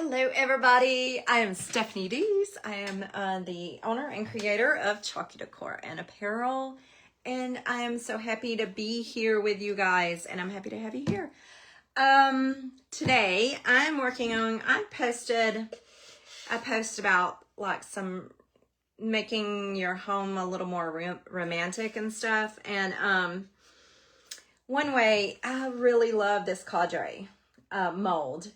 Hello everybody, I am Stephanie Dees. I am the owner and creator of Chalky Decor and Apparel, and I am so happy to be here with you guys, and I'm happy to have you here. Today I'm working on, I posted about like some making your home a little more romantic and stuff, and one way I really love this cadre mold.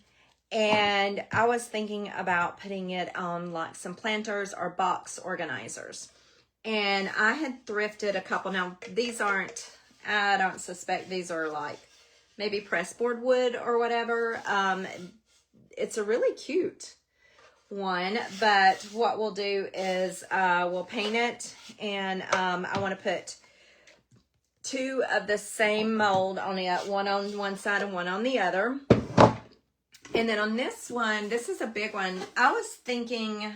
And I was thinking about putting it on like some planters or box organizers. And I had thrifted a couple. Now, these aren't, I don't suspect these are like maybe pressboard wood or whatever. It's a really cute one. But what we'll do is we'll paint it. And I want to put two of the same mold on it, one on one side and one on the other. And then on this one, this is a big one. I was thinking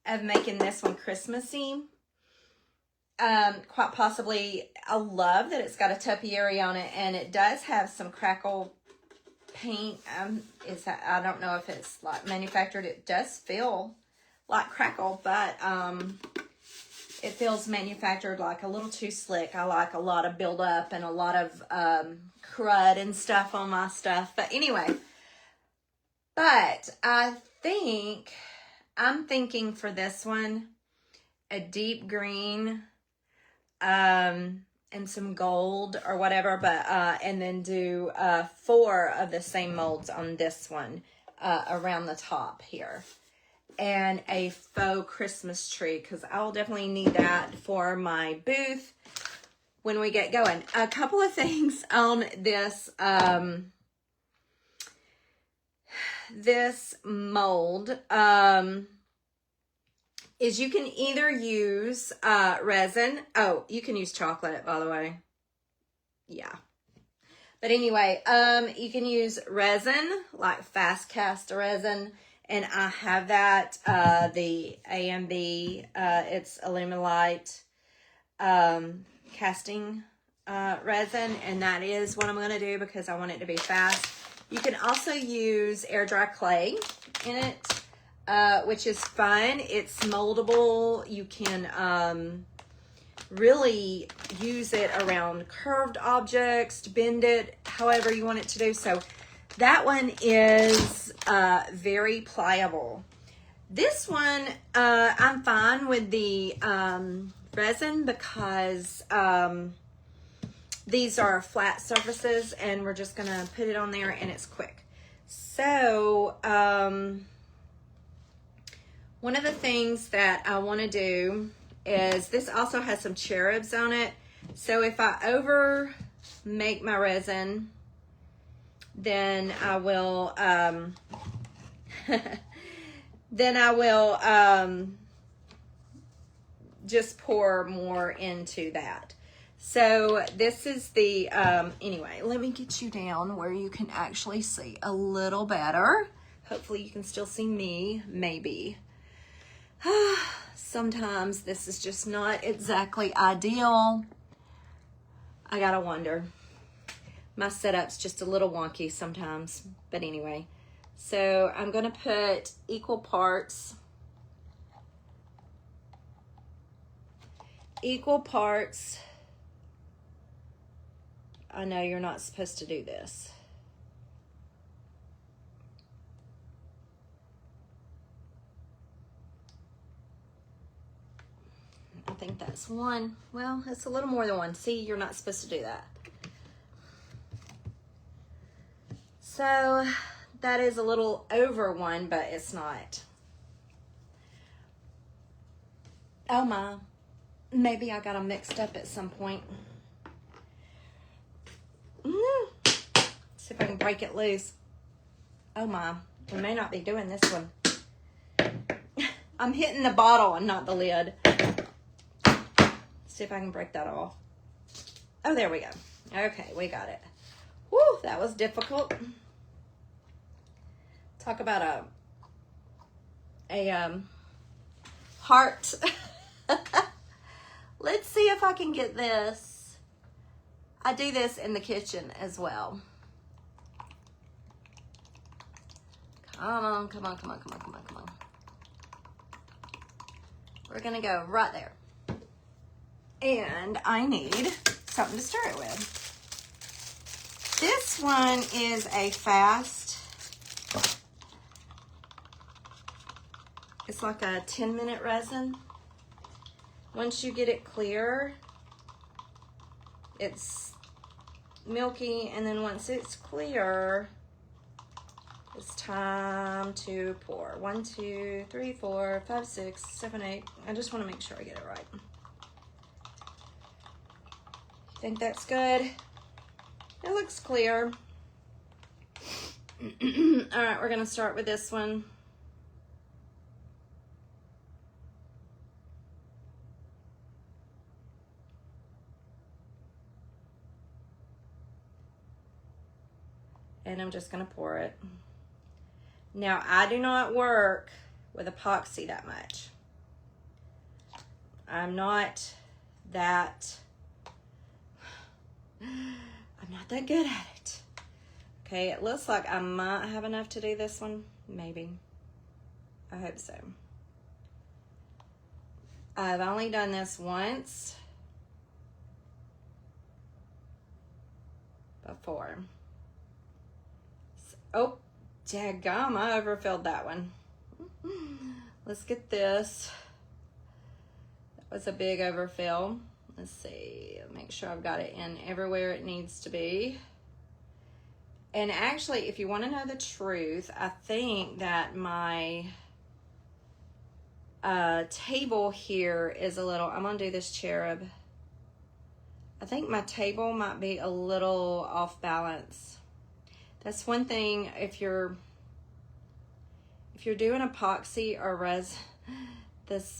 of making this one Christmassy. Quite possibly, I love that it's got a topiary on it, and it does have some crackle paint. I don't know if it's like manufactured. It does feel like crackle, but it feels manufactured like a little too slick. I like a lot of buildup and a lot of crud and stuff on my stuff. But anyway. But I'm thinking for this one, a deep green, and some gold or whatever, but, and then do, 4 of the same molds on this one, around the top here. And a faux Christmas tree, because I'll definitely need that for my booth when we get going. A couple of things on this, this mold is you can either use resin. Oh, you can use chocolate, by the way. Yeah. But anyway, you can use resin, like fast cast resin, and I have that, the AMB, it's Illuminate casting resin, and that is what I'm going to do because I want it to be fast. You can also use air dry clay in it, which is fun. It's moldable. You can really use it around curved objects, bend it however you want it to do. So that one is very pliable. This one, I'm fine with the resin because these are flat surfaces, and we're just going to put it on there, and it's quick. So, one of the things that I want to do is, this also has some cherubs on it. So, if I over make my resin, then I will, just pour more into that. So this is the, anyway, let me get you down where you can actually see a little better. Hopefully you can still see me, maybe. Sometimes this is just not exactly ideal. I gotta wonder. My setup's just a little wonky sometimes, but anyway. So I'm gonna put equal parts. I know you're not supposed to do this. I think that's one. Well, it's a little more than one. See, you're not supposed to do that. So that is a little over one, but it's not. Oh my. Maybe I got them mixed up at some point. See if I can break it loose. Oh my, we may not be doing this one. I'm hitting the bottle and not the lid. See if I can break that off. Oh, there we go. Okay, we got it. Woo, that was difficult. Talk about a heart. Let's see if I can get this. I do this in the kitchen as well. Come on, come on, come on, come on, come on, come on. We're gonna go right there. And I need something to stir it with. This one is a fast, it's like a 10-minute resin. Once you get it clear, it's milky, and then once it's clear, it's time to pour. 1, 2, 3, 4, 5, 6, 7, 8. I just want to make sure I get it right. Think that's good? It looks clear. All right, we're gonna start with this one. And I'm just gonna pour it. Now, I do not work with epoxy that much. I'm not that good at it. Okay, it looks like I might have enough to do this one. Maybe. I hope so. I've only done this once before. Oh, daggum, I overfilled that one. Let's get this. That was a big overfill. Let's see, make sure I've got it in everywhere it needs to be. And actually, if you want to know the truth, I think that my table here is a little, I'm going to do this cherub. I think my table might be a little off balance. That's one thing, if you're doing epoxy or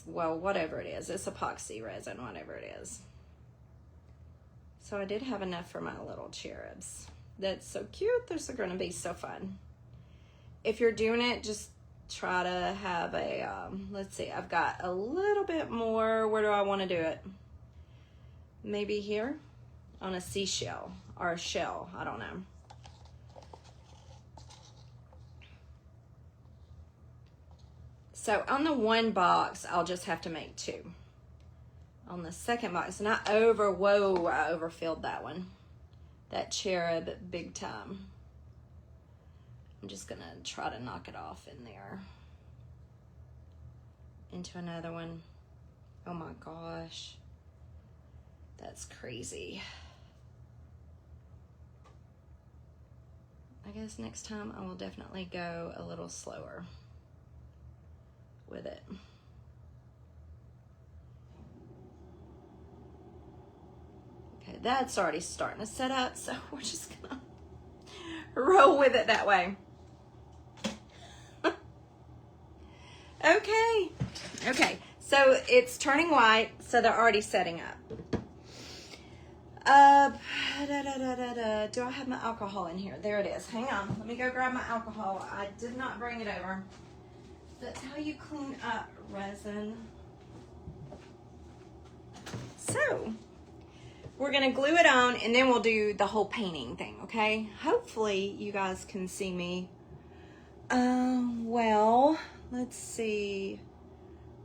well, whatever it is, it's epoxy resin, whatever it is. So I did have enough for my little cherubs. That's so cute. They're going to be so fun. If you're doing it, just try to have a, let's see, I've got a little bit more. Where do I want to do it? Maybe here on a seashell or a shell. I don't know. So on the one box, I'll just have to make 2. On the second box, and I overfilled that one. That cherub big time. I'm just gonna try to knock it off in there. Into another one. Oh my gosh. That's crazy. I guess next time I will definitely go a little slower with it. Okay, that's already starting to set up, so we're just gonna roll with it that way. Okay, so it's turning white, so they're already setting up. Do I have my alcohol in here? There it is. Hang on, let me go grab my alcohol. I did not bring it over. That's how you clean up resin. So, we're gonna glue it on and then we'll do the whole painting thing, okay? Hopefully you guys can see me. Well, let's see.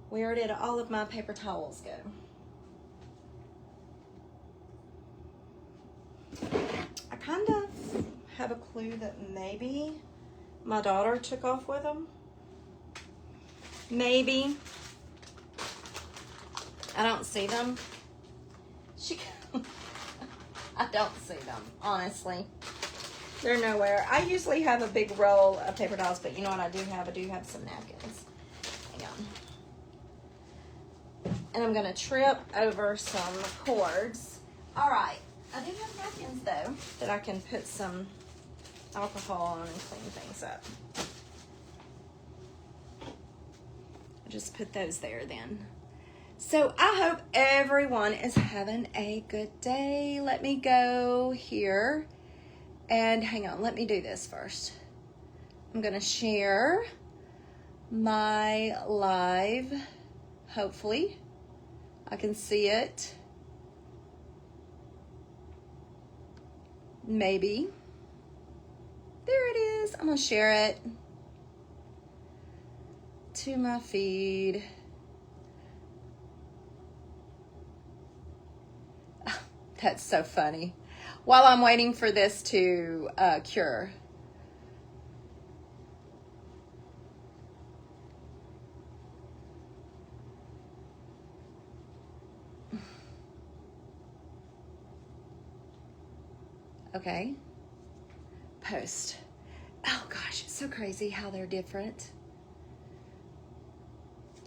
Where did all of my paper towels go? I kind of have a clue that maybe my daughter took off with them. Maybe. I don't see them. I don't see them, honestly. They're nowhere. I usually have a big roll of paper towels, but you know what I do have? I do have some napkins. Hang on. And I'm going to trip over some cords. All right. I do have napkins, though, that I can put some alcohol on and clean things up. I'll just put those there then. So I hope everyone is having a good day. Let me go here and hang on. Let me do this first. I'm going to share my live. Hopefully I can see it. Maybe. There it is. I'm going to share it. to my feed. That's so funny. While I'm waiting for this to cure. Okay. Post. Oh gosh, it's so crazy how they're different.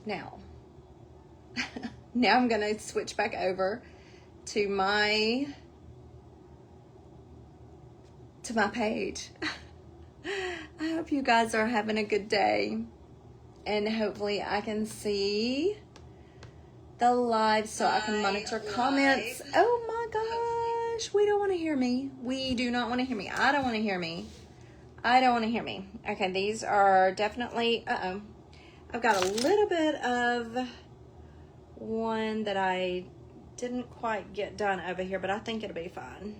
Now I'm gonna switch back over to my page. I hope you guys are having a good day, and hopefully I can see the live so I can monitor comments. Oh my gosh, we don't want to hear me. We do not want to hear me. I don't want to hear me. I don't want to hear me. Okay, these are definitely, I've got a little bit of one that I didn't quite get done over here, but I think it'll be fine.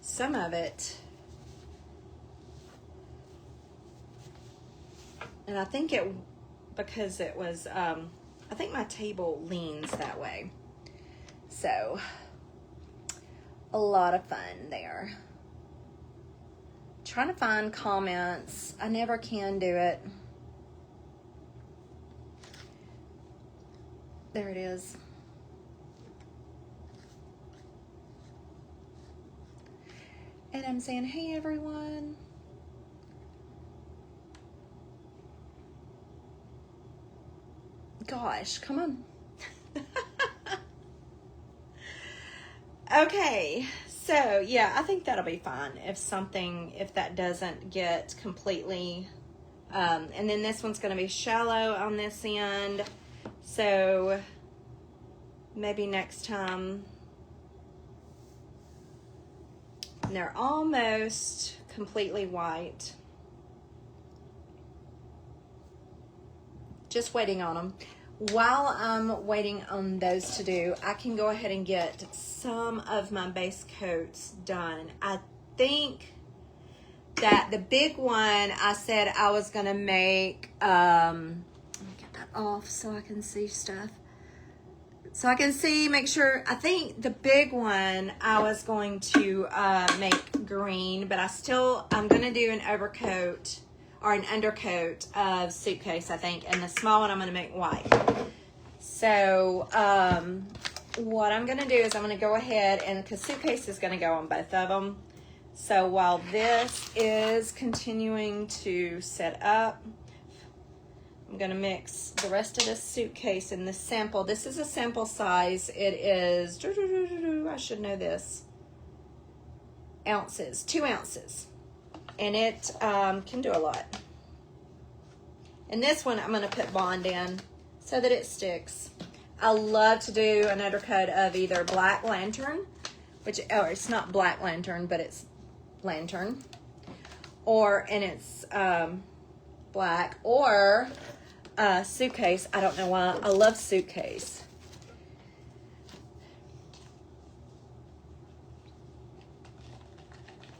Some of it, and I think it, because it was, I think my table leans that way. So, a lot of fun there. Trying to find comments. I never can do it. There it is. And I'm saying, hey everyone. Gosh, come on. Okay, so yeah, I think that'll be fine if that doesn't get completely, and then this one's going to be shallow on this end, so maybe next time. And they're almost completely white. Just waiting on them. While I'm waiting on those to do, I can go ahead and get some of my base coats done. I think that the big one, I said I was going to make, let me get that off so I can see stuff. So I can see, make sure, I think the big one I was going to make green, but I'm going to do an overcoat or an undercoat of suitcase, I think, and the small one I'm going to make white. So what I'm going to do is I'm going to go ahead, and because suitcase is going to go on both of them. So while this is continuing to set up, I'm going to mix the rest of this suitcase in this sample. This is a sample size. It is, I should know this, ounces, 2 ounces. And it can do a lot. And this one I'm going to put Bond in so that it sticks. I love to do an undercoat of either Black Lantern, it's not Black Lantern, but it's Lantern, and it's black, or Suitcase. I don't know why. I love Suitcase.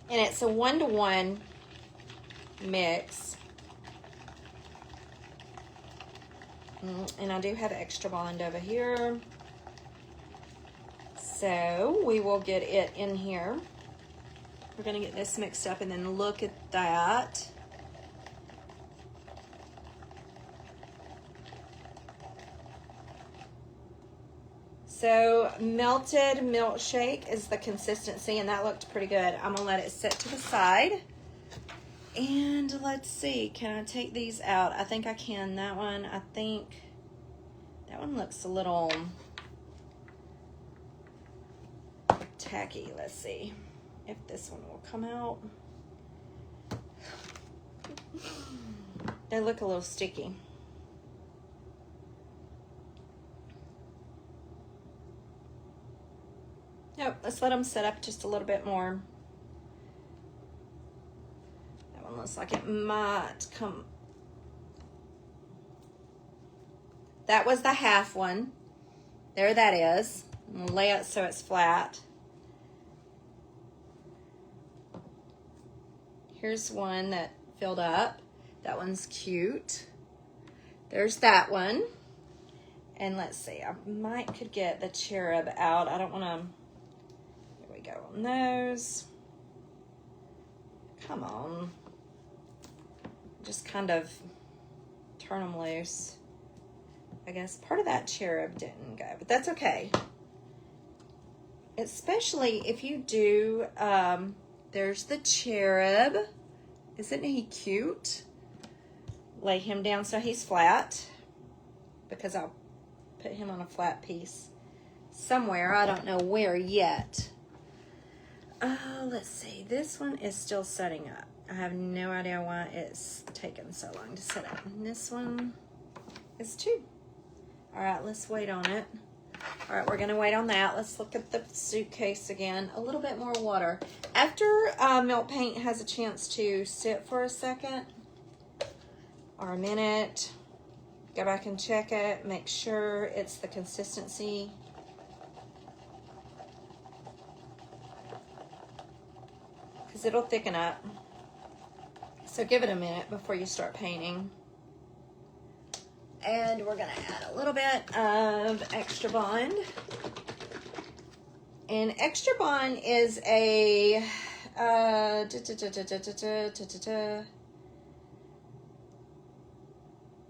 And it's a 1-to-1 mix. And I do have extra Bond over here. So we will get it in here. We're going to get this mixed up and then look at that. So melted milkshake is the consistency, and that looked pretty good. I'm gonna let it sit to the side. And let's see, can I take these out? I think I can. That one, I think that one looks a little tacky. Let's see if this one will come out. They look a little sticky. Nope, let's let them set up just a little bit more. That one looks like it might come. That was the half one. There that is. I'm gonna lay it so it's flat. Here's one that filled up. That one's cute. There's that one. And let's see, I could get the cherub out. I don't want to, there we go on those. Come on. Just kind of turn them loose. I guess part of that cherub didn't go, but that's okay. Especially if you do, there's the cherub. Isn't he cute? Lay him down so he's flat, because I'll put him on a flat piece somewhere. I don't know where yet. Let's see. This one is still setting up. I have no idea why it's taken so long to set up. And this one is too. All right, let's wait on it. All right, we're going to wait on that. Let's look at the suitcase again. A little bit more water. After milk paint has a chance to sit for a second or a minute, go back and check it. Make sure it's the consistency. Because it'll thicken up. So give it a minute before you start painting. And we're going to add a little bit of Extra Bond. And Extra Bond is a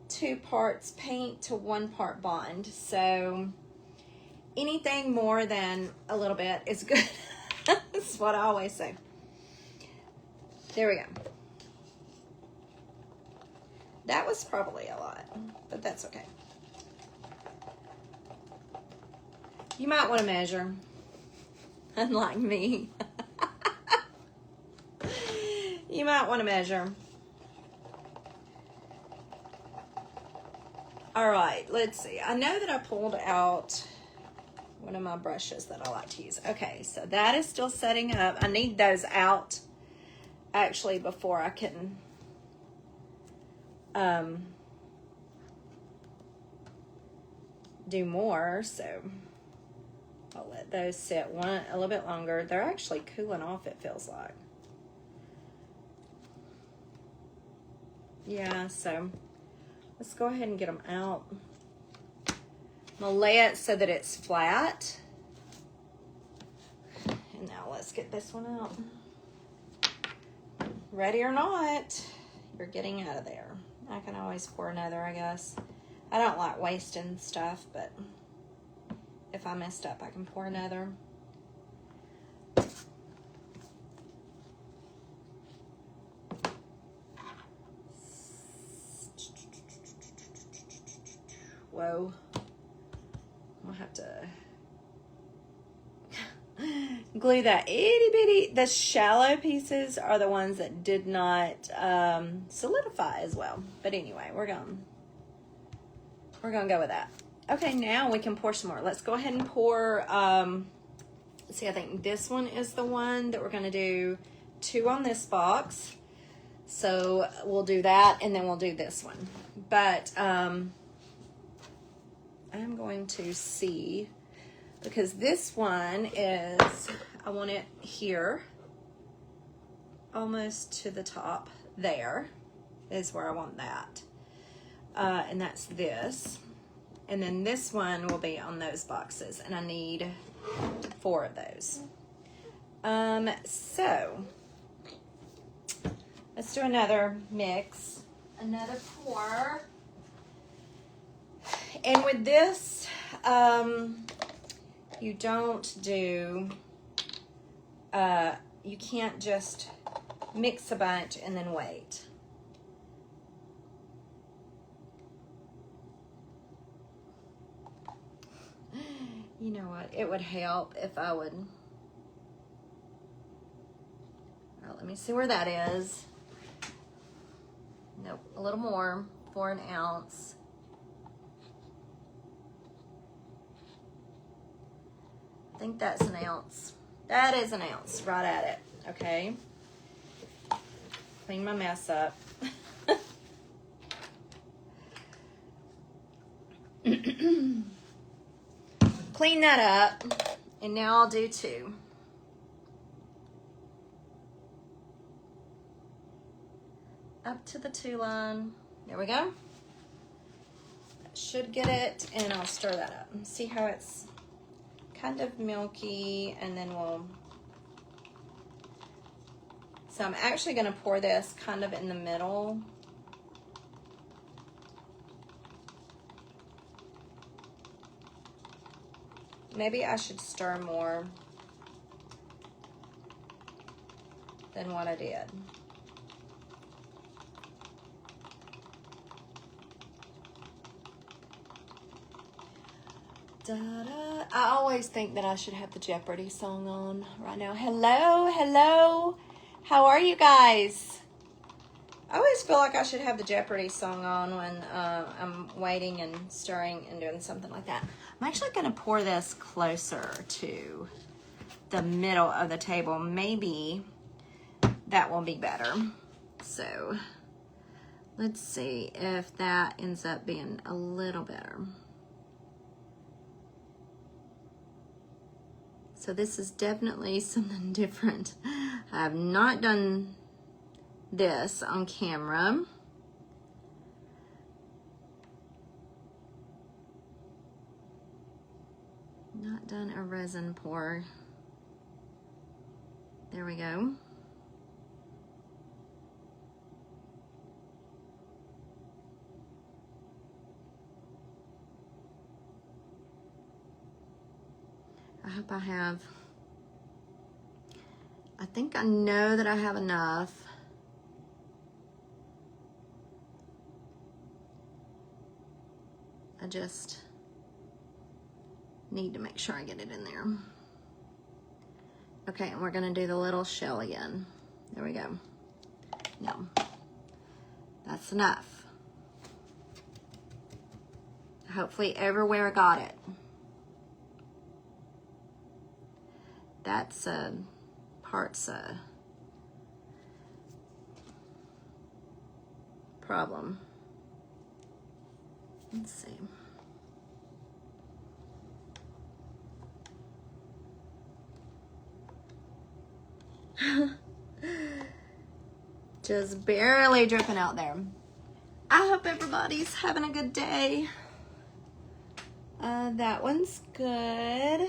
2 parts paint to 1 part bond. So anything more than a little bit is good. That's what I always say. There we go. That was probably a lot, but that's okay. You might want to measure, unlike me. You might want to measure. All right, let's see. I know that I pulled out one of my brushes that I like to use. Okay, so that is still setting up. I need those out actually before I can do more, so I'll let those sit a little bit longer. They're actually cooling off, it feels like. Yeah, so let's go ahead and get them out. I'm gonna lay it so that it's flat. And now let's get this one out. Ready or not, you're getting out of there. I can always pour another, I guess. I don't like wasting stuff, but if I messed up, I can pour another. Whoa. I'll have to glue that itty bitty. The shallow pieces are the ones that did not solidify as well. But anyway, we're gonna go with that. Okay, now we can pour some more. Let's go ahead and pour. Let's see, I think this one is the one that we're gonna do 2 on this box. So we'll do that, and then we'll do this one. But I'm going to see, because this one is, I want it here, almost to the top. There is where I want that. And that's this. And then this one will be on those boxes, and I need 4 of those. So let's do another mix, another pour. And with this, you don't do, you can't just mix a bunch and then wait. You know what? It would help if I would. Well, let me see where that is. Nope, a little more, 4 an ounce. I think that's an ounce. That is an ounce, right at it, okay? Clean my mess up. Clean that up, and now I'll do 2. up to the 2 line. There we go. That should get it, and I'll stir that up and see how it's kind of milky, and then so I'm actually going to pour this kind of in the middle. Maybe I should stir more than what I did. Da-da. I always think that I should have the Jeopardy song on right now. Hello, hello. How are you guys? I always feel like I should have the Jeopardy song on when I'm waiting and stirring and doing something like that. I'm actually going to pour this closer to the middle of the table. Maybe that will be better. So let's see if that ends up being a little better. So this is definitely something different. I have not done this on camera. Not done a resin pour. There we go. I hope I have. I think I know that I have enough. I just need to make sure I get it in there. Okay, and we're gonna do the little shell again. There we go. No, that's enough. Hopefully everywhere got it. That's part's a problem. Let's see. Just barely dripping out there. I hope everybody's having a good day. That one's good.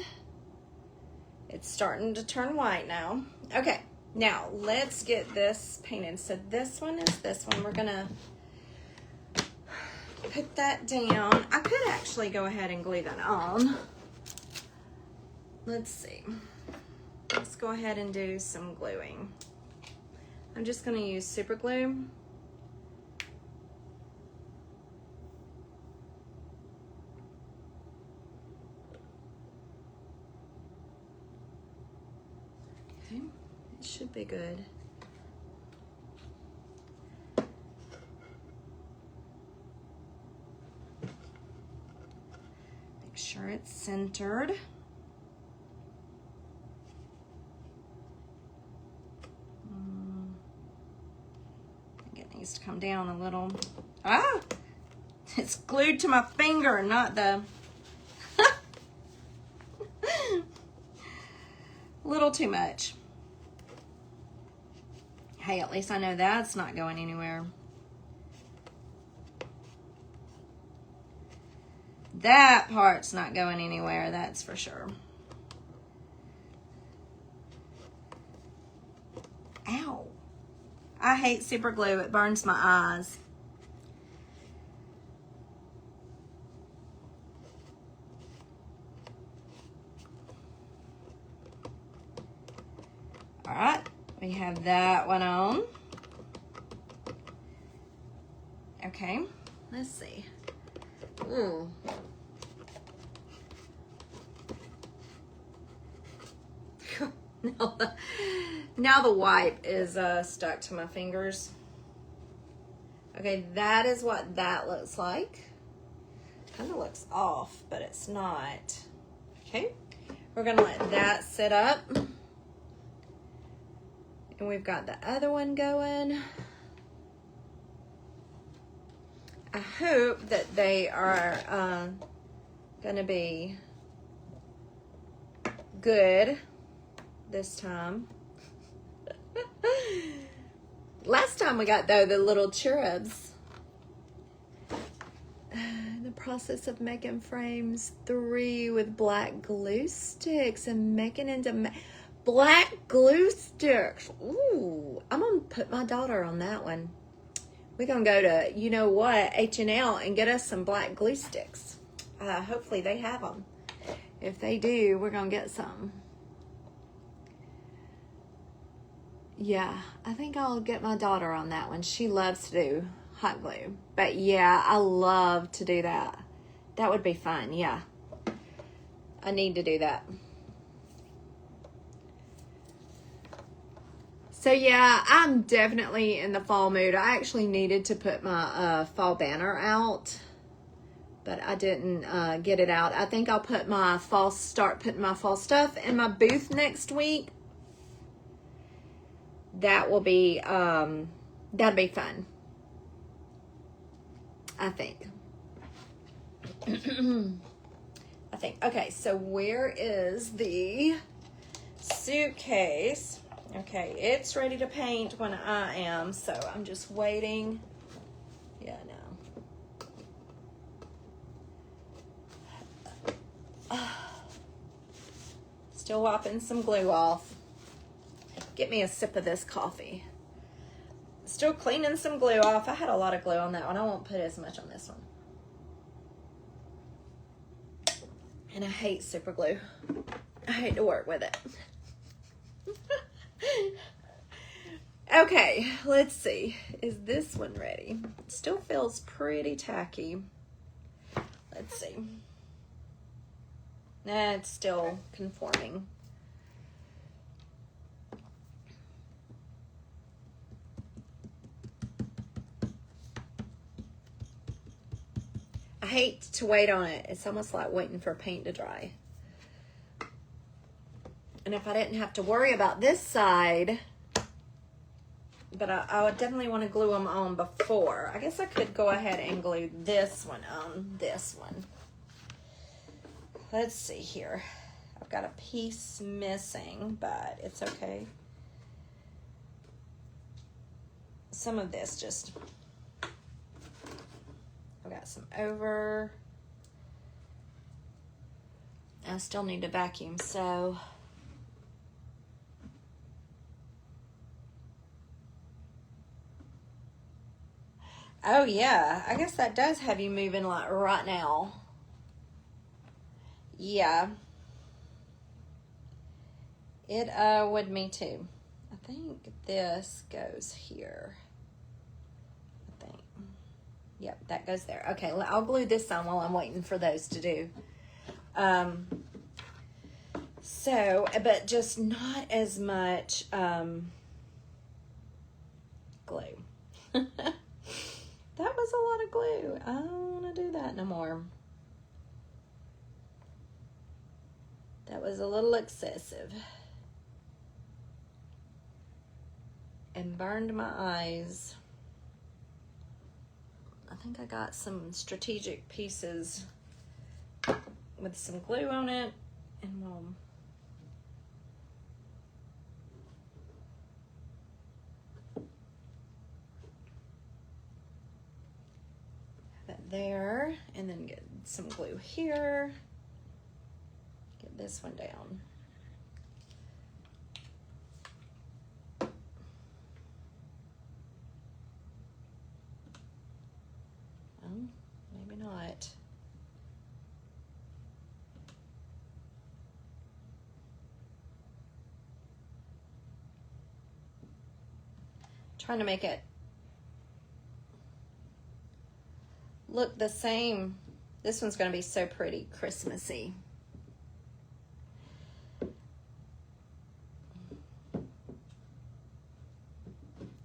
It's starting to turn white now. Okay, now let's get this painted. So this one is this one. We're gonna put that down. I could actually go ahead and glue that on. Let's see. Let's go ahead and do some gluing. I'm just gonna use super glue. Okay, it should be good. Make sure it's centered. To come down a little. Ah, it's glued to my finger, not the little too much. Hey, at least I know that's not going anywhere. That part's not going anywhere, that's for sure. Ow. I hate super glue. It burns my eyes. All right, we have that one on. Okay, let's see. Ooh. Now the wipe is stuck to my fingers. Okay, that is what that looks like. Kind of looks off, but it's not. Okay, we're gonna let that sit up. And we've got the other one going. I hope that they are gonna be good this time. Last time we got, though, the little cherubs. In the process of making frames 3 with black glue sticks and making into black glue sticks. Ooh, I'm going to put my daughter on that one. We're going to go to, you know what, H&L and get us some black glue sticks. Hopefully they have them. If they do, we're going to get some. Yeah, I think I'll get my daughter on that one. She loves to do hot glue. But yeah, I love to do that. That would be fun, yeah. I need to do that. So yeah, I'm definitely in the fall mood. I actually needed to put my fall banner out, but I didn't get it out. I think I'll start putting my fall stuff in my booth next week. That will be, that'd be fun. I think. I think. Okay, so where is the suitcase? Okay, it's ready to paint when I am, so I'm just waiting. Yeah, no. Still wiping some glue off. Get me a sip of this coffee. Still cleaning some glue off. I had a lot of glue on that one. I won't put as much on this one. And I hate super glue. I hate to work with it. Okay, let's see. Is this one ready? It still feels pretty tacky. Let's see. Nah, it's still conforming. I hate to wait on it. It's almost like waiting for paint to dry. And if I didn't have to worry about this side, but I would definitely want to glue them on before. I guess I could go ahead and glue this one on this one. Let's see here. I've got a piece missing, but it's okay. Some of this just... I've got some over. I still need to vacuum, so... Oh yeah, I guess that does have you moving like right now. Yeah. It would me too. I think this goes here. I think. Yep, that goes there. Okay, I'll glue this on while I'm waiting for those to do. So, but just not as much glue. That was a lot of glue. I don't want to do that no more. That was a little excessive. And burned my eyes. I think I got some strategic pieces with some glue on it. And we'll... there, and then get some glue here. Get this one down. Well, maybe not. Trying to make it look the same. This one's going to be so pretty Christmassy.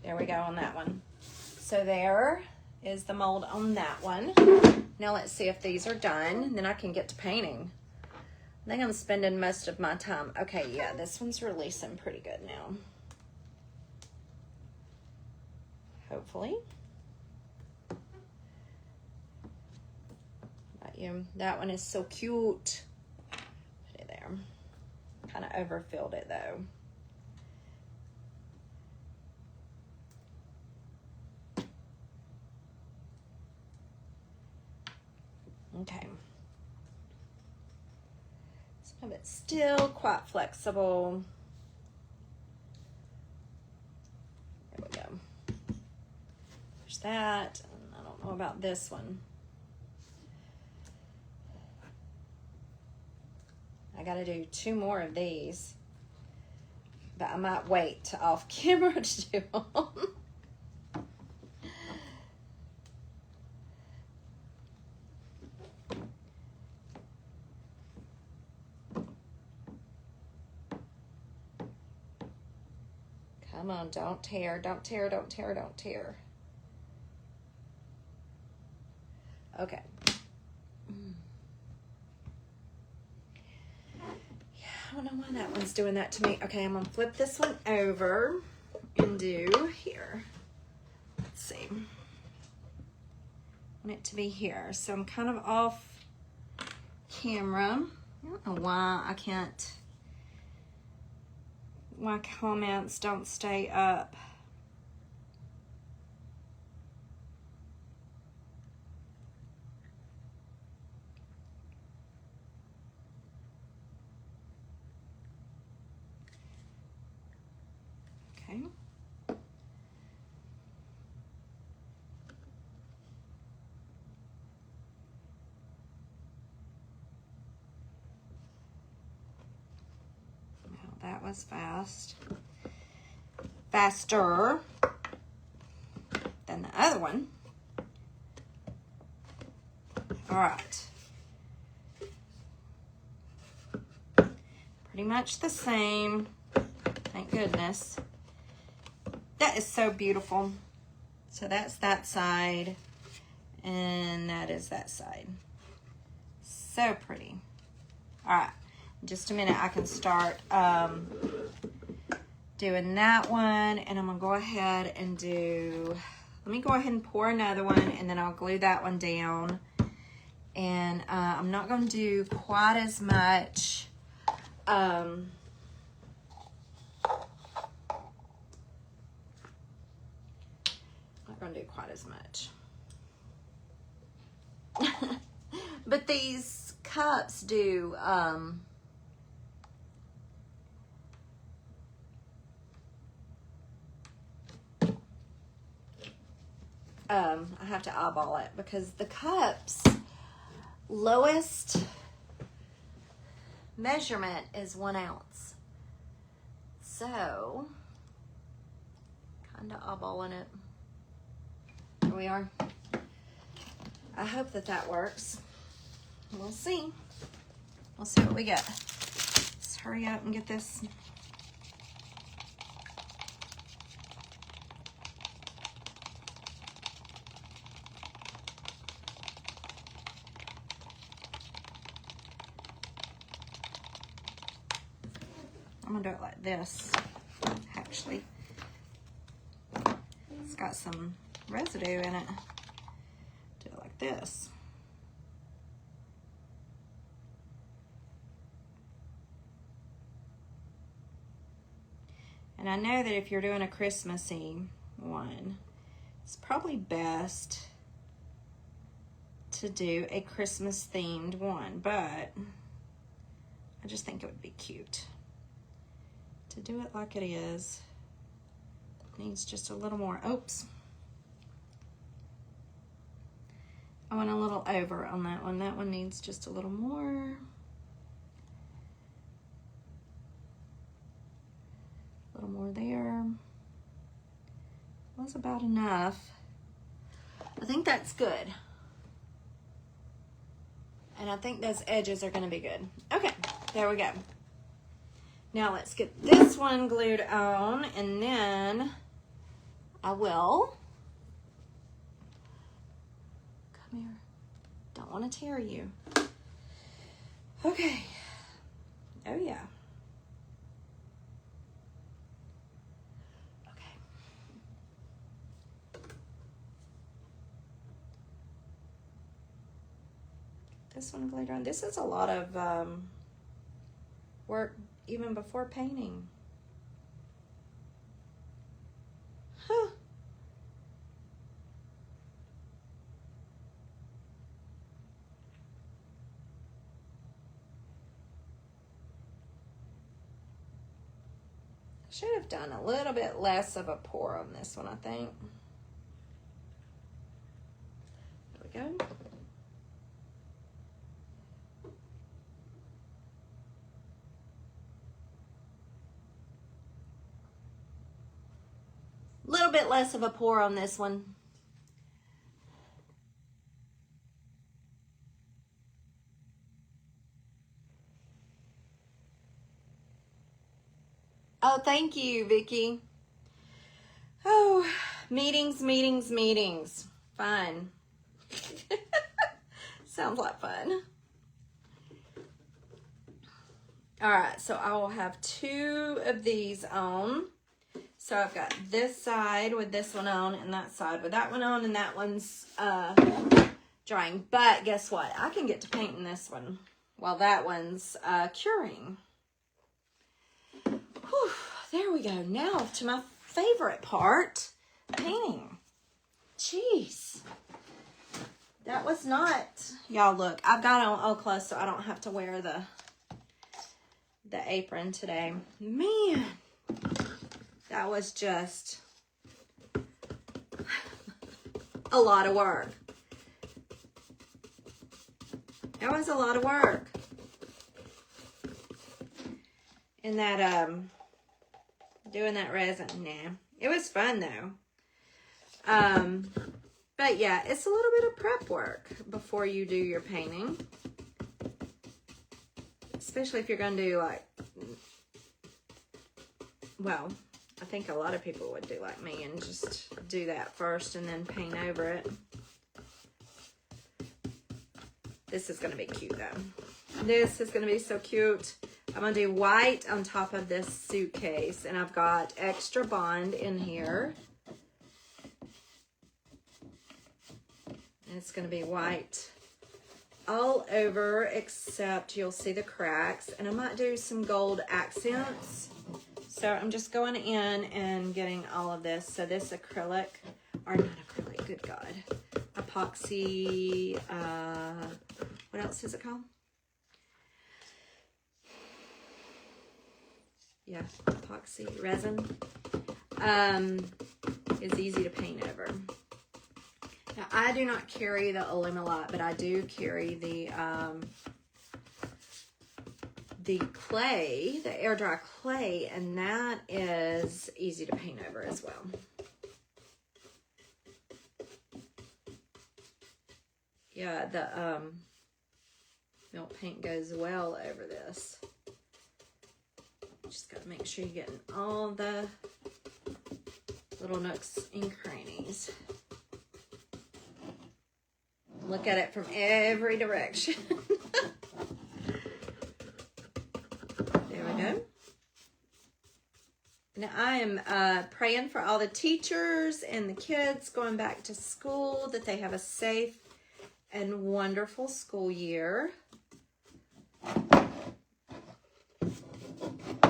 There we go on that one. So there is the mold on that one. Now let's see if these are done. Then I can get to painting. I think I'm spending most of my time. Okay, yeah, this one's releasing pretty good now. Hopefully. That one is so cute. Put it there. Kind of overfilled it though. Okay. Some of it's still quite flexible. There we go. There's that. I don't know about this one. I got to do 2 more of these, but I might wait to off camera to do them. Come on, don't tear, don't tear, don't tear, don't tear. Okay. Yeah, I don't know why that one's doing that to me. Okay, I'm gonna flip this one over and do here. Let's see. I want it to be here. So I'm kind of off camera. I don't know why I can't, my comments don't stay up. Okay. Now that was faster than the other one. All right. Pretty much the same. Thank goodness. That is so beautiful. So that's that side, and that is that side. So pretty. All right. In just a minute, I can start doing that one, and I'm gonna go ahead and do, let me go ahead and pour another one, and then I'll glue that one down. And I'm not gonna do quite as much not gonna do quite as much. But these cups do I have to eyeball it because the cups lowest measurement is 1 ounce. So kind of eyeballing it. Here we are. I hope that that works. We'll see. We'll see what we get. Let's hurry up and get this. I'm gonna do it like this, actually. It's got some residue in it. Do it like this. And I know that if you're doing a Christmassy one, it's probably best to do a Christmas themed one, but I just think it would be cute to do it like it is. It needs just a little more. Oops. I went a little over on that one. That one needs just a little more. A little more there. That's about enough. I think that's good. And I think those edges are gonna be good. Okay, there we go. Now let's get this one glued on, and then I will, come here, don't want to tear you. Okay, oh yeah. Okay. This one glued on. This is a lot of work even before painting. Huh. Should have done a little bit less of a pour on this one, I think. There we go. A little bit less of a pour on this one. Oh, thank you, Vicky. Oh, meetings. Fun. Sounds like fun. All right, so I will have 2 of these on. So I've got this side with this one on and that side with that one on, and that one's drying. But guess what? I can get to painting this one while that one's curing. Whew, there we go. Now to my favorite part, painting. Jeez. That was not, y'all look, I've got on all clothes so I don't have to wear the apron today. Man, that was just a lot of work. That was a lot of work. And that, doing that resin, nah. It was fun though. But yeah, it's a little bit of prep work before you do your painting. Especially if you're going to do like, well, I think a lot of people would do like me and just do that first and then paint over it. This is going to be cute though. This is going to be so cute. I'm going to do white on top of this suitcase, and I've got extra bond in here. And it's going to be white all over, except you'll see the cracks, and I might do some gold accents. So I'm just going in and getting all of this. So this acrylic, or not acrylic, good God, epoxy, what else is it called? Yeah, epoxy resin is easy to paint over. Now, I do not carry the Alumilite, but I do carry the clay, the air dry clay, and that is easy to paint over as well. Yeah, the milk paint goes well over this. Just got to make sure you're getting all the little nooks and crannies. Look at it from every direction. There we go. Now I am praying for all the teachers and the kids going back to school, that they have a safe and wonderful school year.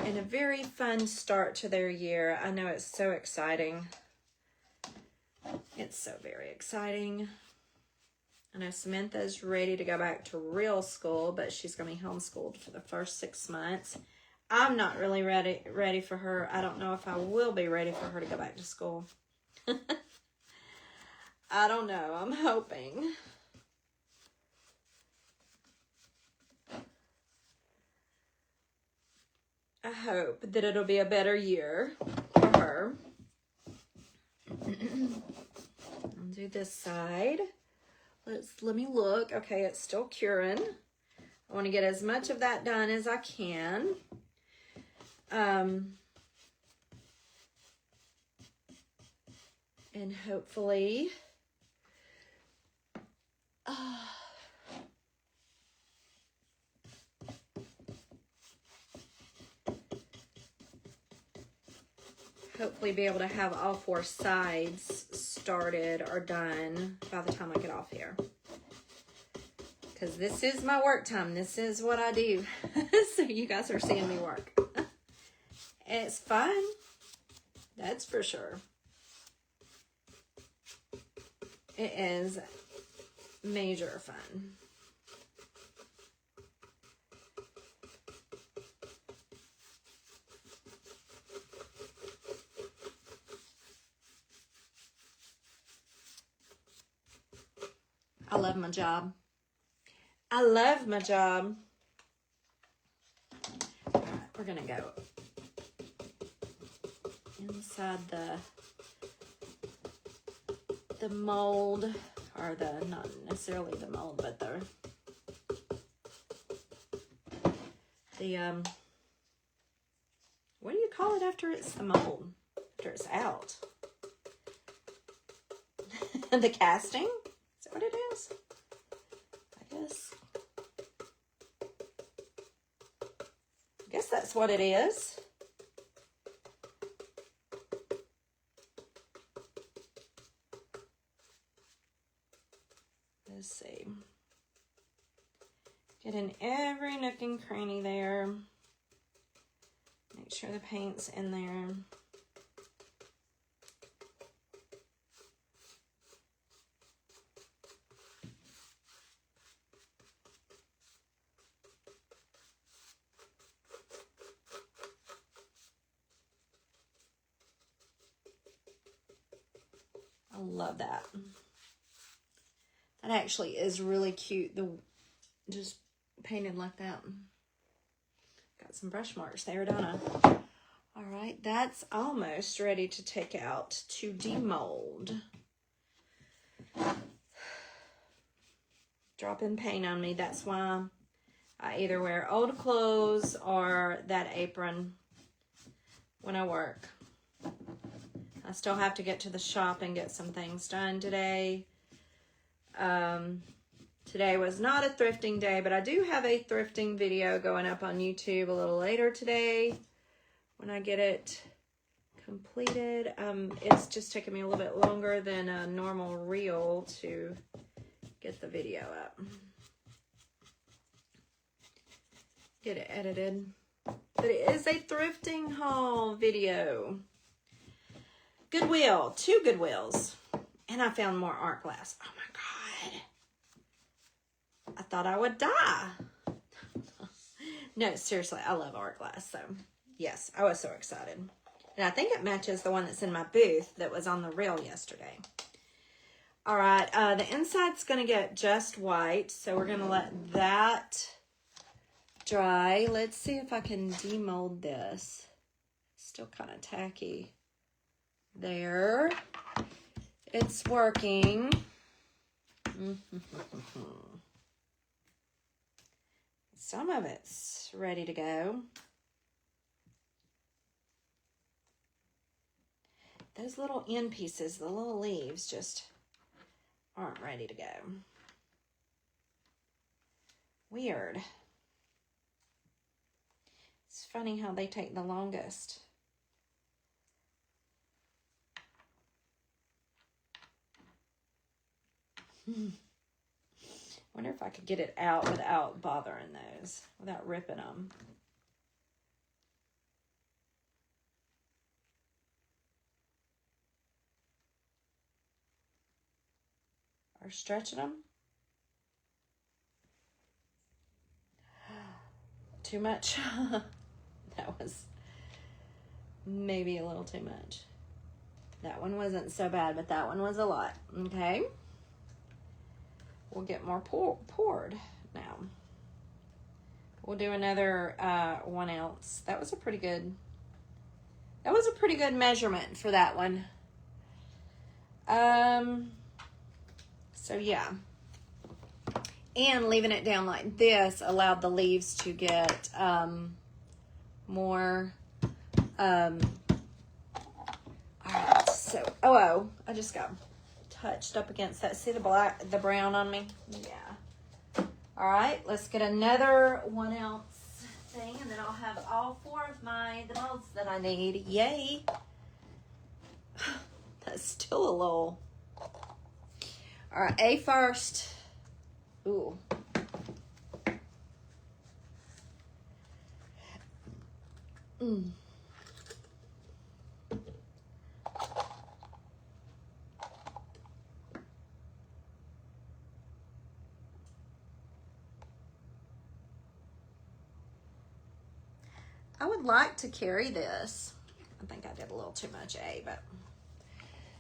And a very fun start to their year. I know it's so exciting. It's so very exciting. I know Samantha's ready to go back to real school, but she's going to be homeschooled for the first 6 months. I'm not really ready for her. I don't know if I will be ready for her to go back to school. I don't know. I'm hoping. I hope that it'll be a better year for her. I'll do this side. Let me look. Okay, it's still curing. I want to get as much of that done as I can. And hopefully, hopefully be able to have all 4 sides started or done by the time I get off here. Because this is my work time. This is what I do. So you guys are seeing me work. It's fun. That's for sure. It is major fun. I love my job. I love my job. All right, we're gonna go inside the mold, or not necessarily the mold, but the what do you call it after it's the mold? After it's out? The casting? Is that what it is? I guess that's what it is. Let's see. Get in every nook and cranny there. Make sure the paint's in there. I love that. That actually is really cute. Just painted like that. Got some brush marks there, don't I? All right, that's almost ready to take out to demold. Dropping paint on me. That's why I either wear old clothes or that apron when I work. I still have to get to the shop and get some things done today. Today was not a thrifting day, but I do have a thrifting video going up on YouTube a little later today when I get it completed. It's just taking me a little bit longer than a normal reel to get the video up. Get it edited. But it is a thrifting haul video. Goodwill, 2 Goodwills. And I found more art glass. Oh my God. I thought I would die. No, seriously, I love art glass. So, yes, I was so excited. And I think it matches the one that's in my booth that was on the reel yesterday. All right, the inside's going to get just white. So we're going to let that dry. Let's see if I can demold this. Still kind of tacky. There. It's working. Some of it's ready to go. Those little end pieces, the little leaves, just aren't ready to go. Weird. It's funny how they take the longest. Wonder if I could get it out without bothering those, without ripping them. Or stretching them. Too much. That was maybe a little too much. That one wasn't so bad, but that one was a lot. Okay. We'll get more poured now. We'll do another 1 ounce. That was a pretty good measurement for that one. So yeah. And leaving it down like this allowed the leaves to get more. All right, so I just got touched up against that. See the brown on me? Yeah. All right, let's get another 1 ounce thing, and then I'll have all 4 of the molds that I need. Yay! That's still a little. All right, A first. Ooh. I would like to carry this. I think I did a little too much A, but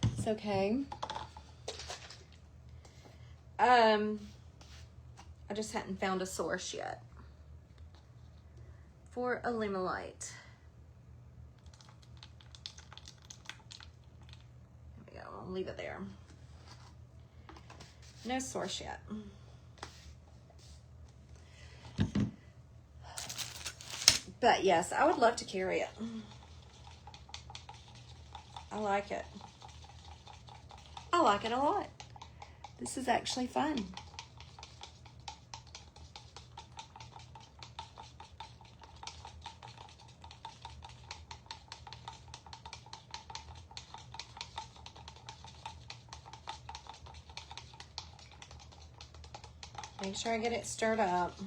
it's okay. I just hadn't found a source yet for Illuminate. There we go. I'll leave it there. No source yet. But yes, I would love to carry it. I like it. I like it a lot. This is actually fun. Make sure I get it stirred up.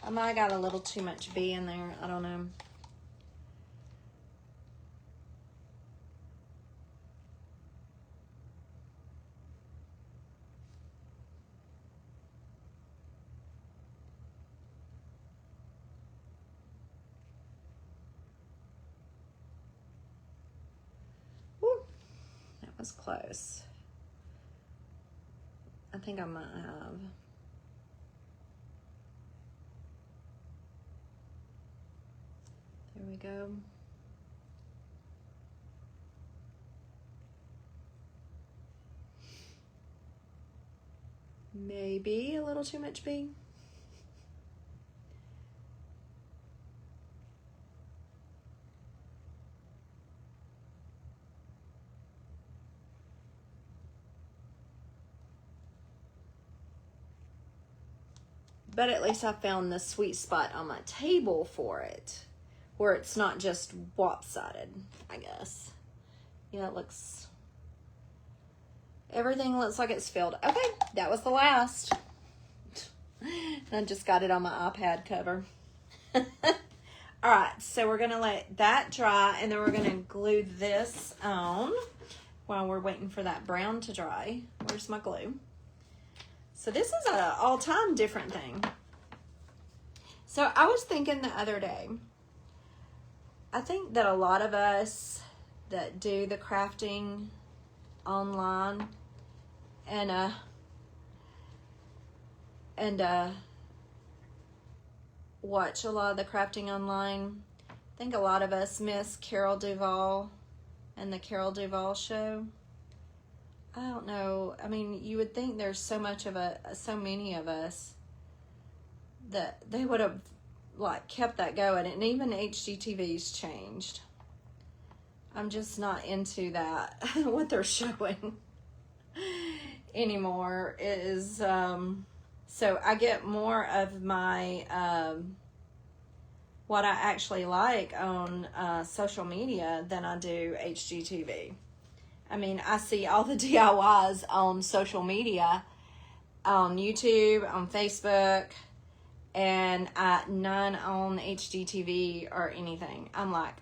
I might have got a little too much bee in there. I don't know. That was close. I think I might have. There we go. Maybe a little too much bee. But at least I found the sweet spot on my table for it, where it's not just lopsided, I guess. Yeah, it looks, everything looks like it's filled. Okay, that was the last. I just got it on my iPad cover. All right, so we're gonna let that dry, and then we're gonna glue this on while we're waiting for that brown to dry. Where's my glue? So this is an all-time different thing. So I was thinking the other day, I think that a lot of us that do the crafting online and watch a lot of the crafting online, I think a lot of us miss Carol Duvall and the Carol Duvall show. I don't know. I mean, you would think there's so many of us that they would have like kept that going, and even HGTV's changed. I'm just not into that. What they're showing anymore is so I get more of my what I actually like on social media than I do HGTV. I mean, I see all the DIYs on social media, on YouTube, on Facebook, and none on HGTV or anything. I'm like,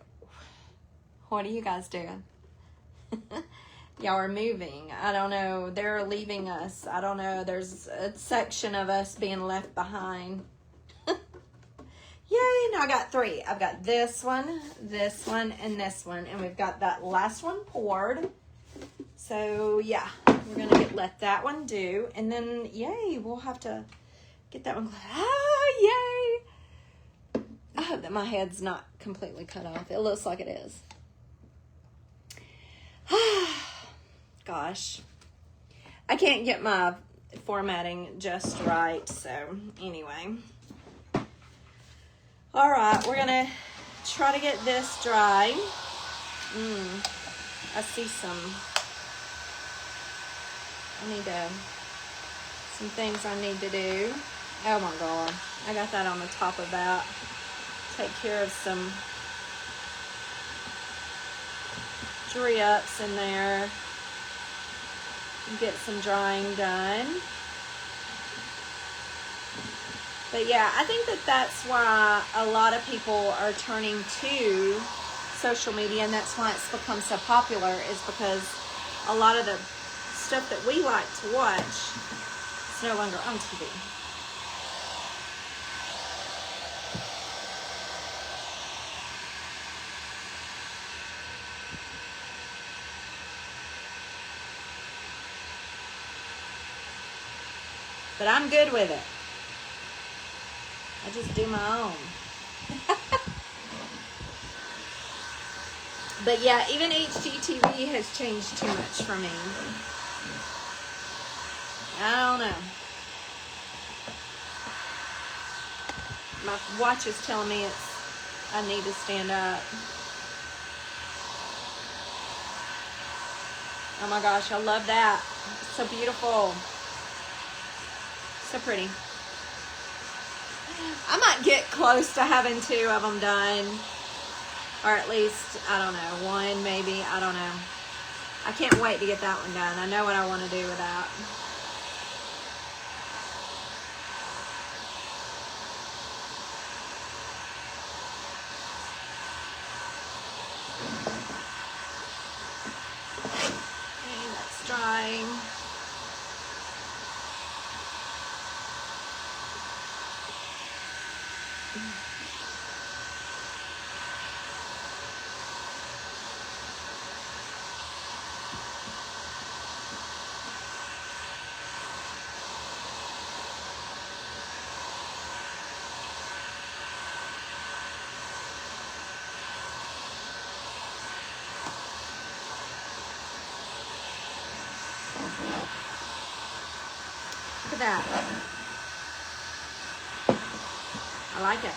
what are you guys doing? Y'all are moving. I don't know. They're leaving us. I don't know. There's a section of us being left behind. Yay, now I got 3. I've got this one, and this one, and we've got that last one poured. So yeah, we're gonna let that one do, and then yay, we'll have to get that one. Yay! I hope that my head's not completely cut off. It looks like it is. Gosh, I can't get my formatting just right. So anyway, all right, we're gonna try to get this dry. I see some. Some things I need to do. Oh my God, I got that on the top of that. Take care of some drips in there. Get some drying done. But yeah, I think that that's why a lot of people are turning to social media, and that's why it's become so popular, is because a lot of the stuff that we like to watch is no longer on TV. But I'm good with it. I just do my own. But yeah, even HGTV has changed too much for me. I don't know. My watch is telling me I need to stand up. Oh my gosh, I love that. It's so beautiful. So pretty. I might get close to having 2 of them done. Or at least, I don't know, 1 maybe. I don't know. I can't wait to get that one done. I know what I want to do with that. Okay, that's drying. Look at that. I like it.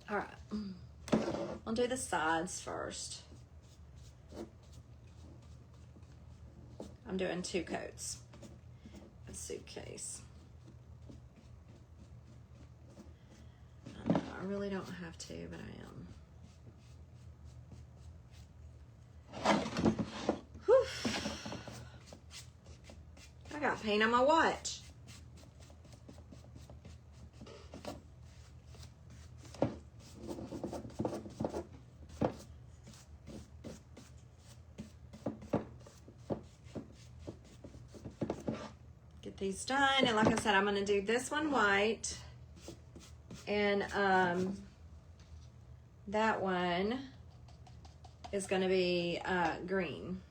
All right. I'll do the sides first. I'm doing 2 coats. A suitcase. I know, I really don't have to, but I am. Whew. I got paint on my watch. These done, and like I said, I'm going to do this one white, and that one is going to be green.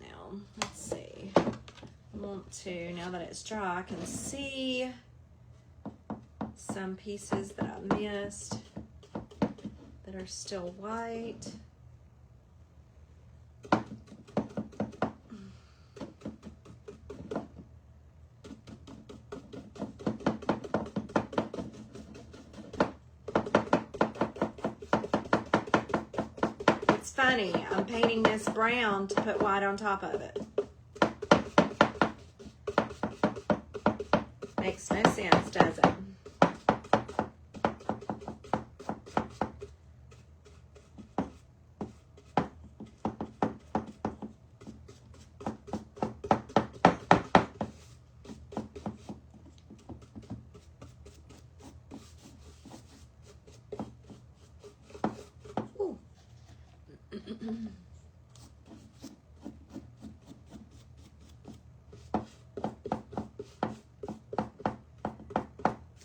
Now let's see. I want to, now that it's dry, I can see some pieces that I missed that are still white. It's funny, I'm painting this brown to put white on top of it. Makes no sense, does it?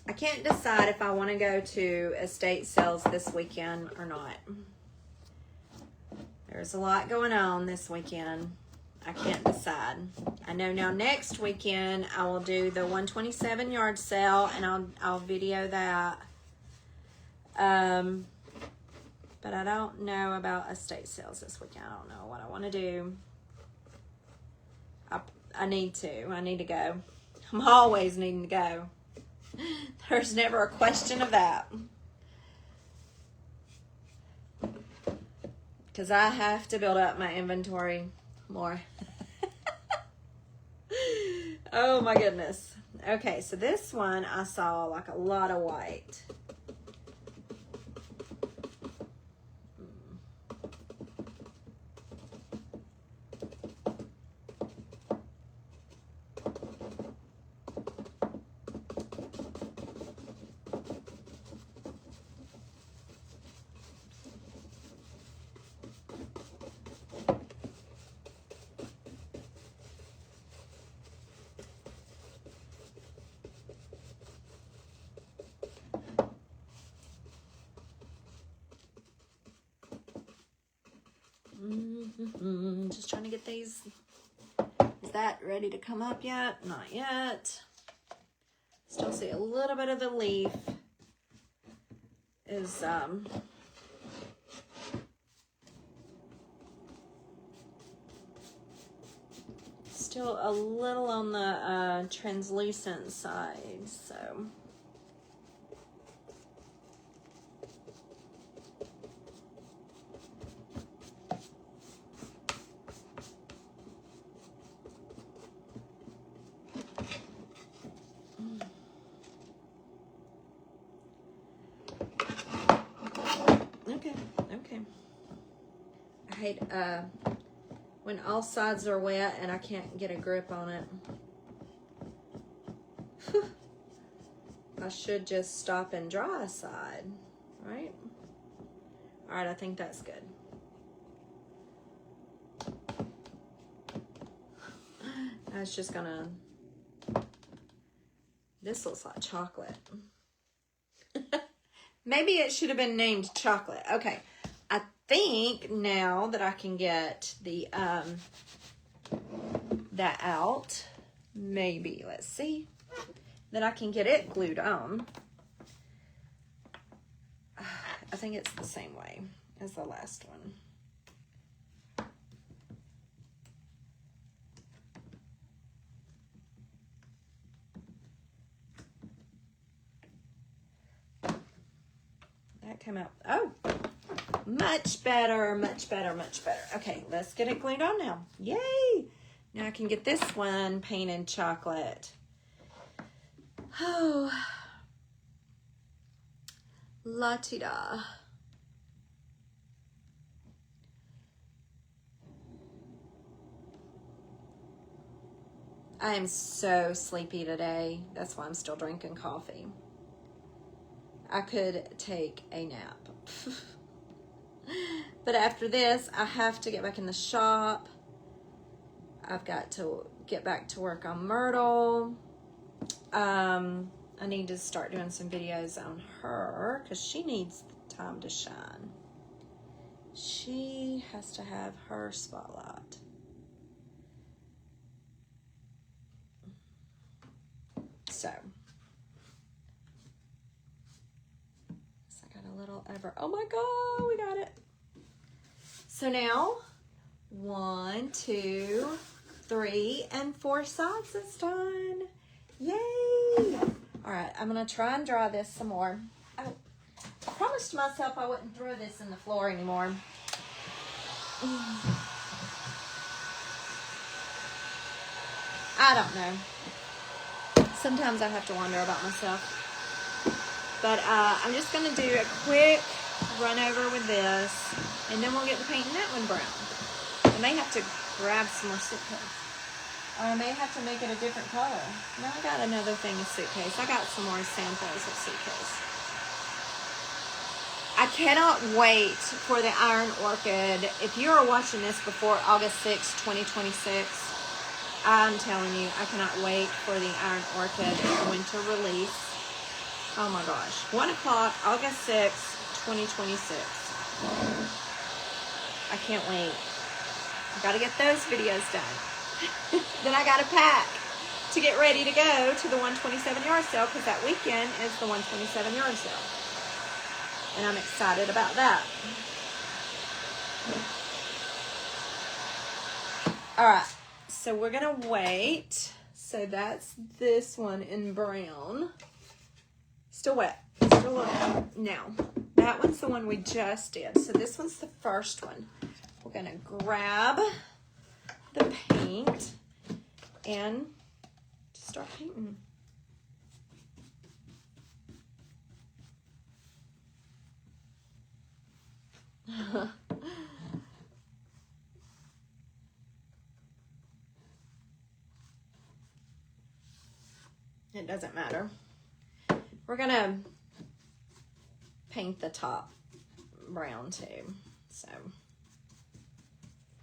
I can't decide if I want to go to estate sales this weekend or not. There's a lot going on this weekend. I can't decide. I know now next weekend I will do the 127 yard sale, and I'll video that. But I don't know about estate sales this weekend. I don't know what I want to do. I need to go. I'm always needing to go. There's never a question of that. Because I have to build up my inventory more. Oh my goodness. Okay, so this one I saw like a lot of white. Just trying to get these. Is that ready to come up yet? Not yet. Still see a little bit of the leaf is still a little on the translucent side, so. Okay. I hate when all sides are wet and I can't get a grip on it. Whew. I should just stop and dry a side, right? All right, I think that's good. I was just gonna, this looks like chocolate. Maybe it should have been named chocolate. Okay, I think now that I can get the that out, maybe, let's see, that I can get it glued on. I think it's the same way as the last one. That came out, oh, much better, much better, much better. Okay, let's get it glued on now. Yay! Now I can get this one painted chocolate. Oh, la-ti-da. I am so sleepy today. That's why I'm still drinking coffee. I could take a nap. But after this, I have to get back in the shop. I've got to get back to work on Myrtle. I need to start doing some videos on her because she needs time to shine. She has to have her spotlight. So I got a little ever. Oh my God, we got it. So now 1, 2, 3, and 4 sides is done. Yay! All right, I'm gonna try and draw this some more. Oh, I promised myself I wouldn't throw this in the floor anymore. I don't know. Sometimes I have to wonder about myself. But I'm just gonna do a quick run over with this, and then we'll get the paint in that one brown. I may have to grab some more suitcase. Or I may have to make it a different color. No, I got another thing of suitcase. I got some more samples of suitcase. I cannot wait for the Iron Orchid. If you are watching this before August 6, 2026, I'm telling you, I cannot wait for the Iron Orchid winter release. Oh my gosh. 1 o'clock, August 6, 2026. I can't wait. I gotta get those videos done. Then I gotta pack to get ready to go to the 127 yard sale because that weekend is the 127 yard sale. And I'm excited about that. Alright, so we're gonna wait. So that's this one in brown. Still wet. Still wet. Now, that one's the one we just did. So this one's the first one. We're gonna grab the paint and start painting. It doesn't matter. We're gonna paint the top brown too, so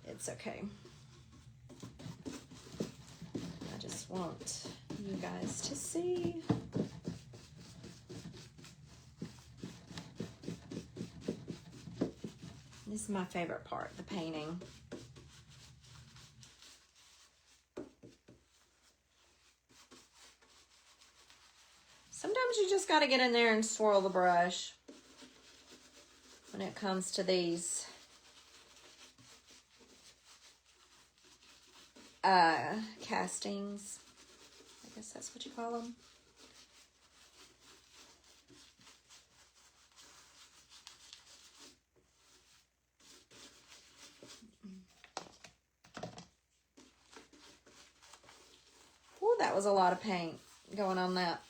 it's okay. I just want you guys to see. This is my favorite part, the painting. Sometimes you just got to get in there and swirl the brush when it comes to these castings. I guess that's what you call them. Ooh, that was a lot of paint going on that.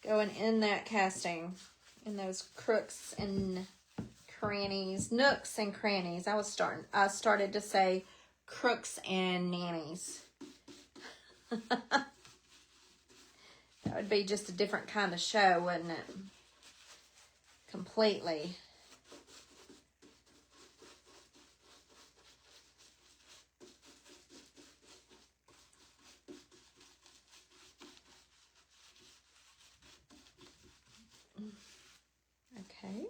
Going in that casting, in those crooks and crannies, nooks and crannies. I started to say crooks and nannies. That would be just a different kind of show, wouldn't it? Completely. Okay.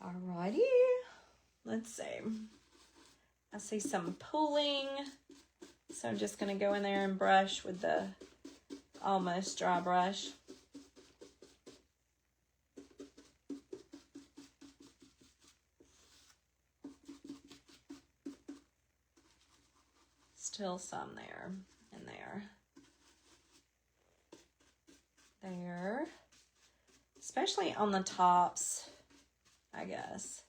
Alrighty. Let's see. I see some pooling. So I'm just going to go in there and brush with the almost dry brush. Still some there and there. There. Especially on the tops, I guess.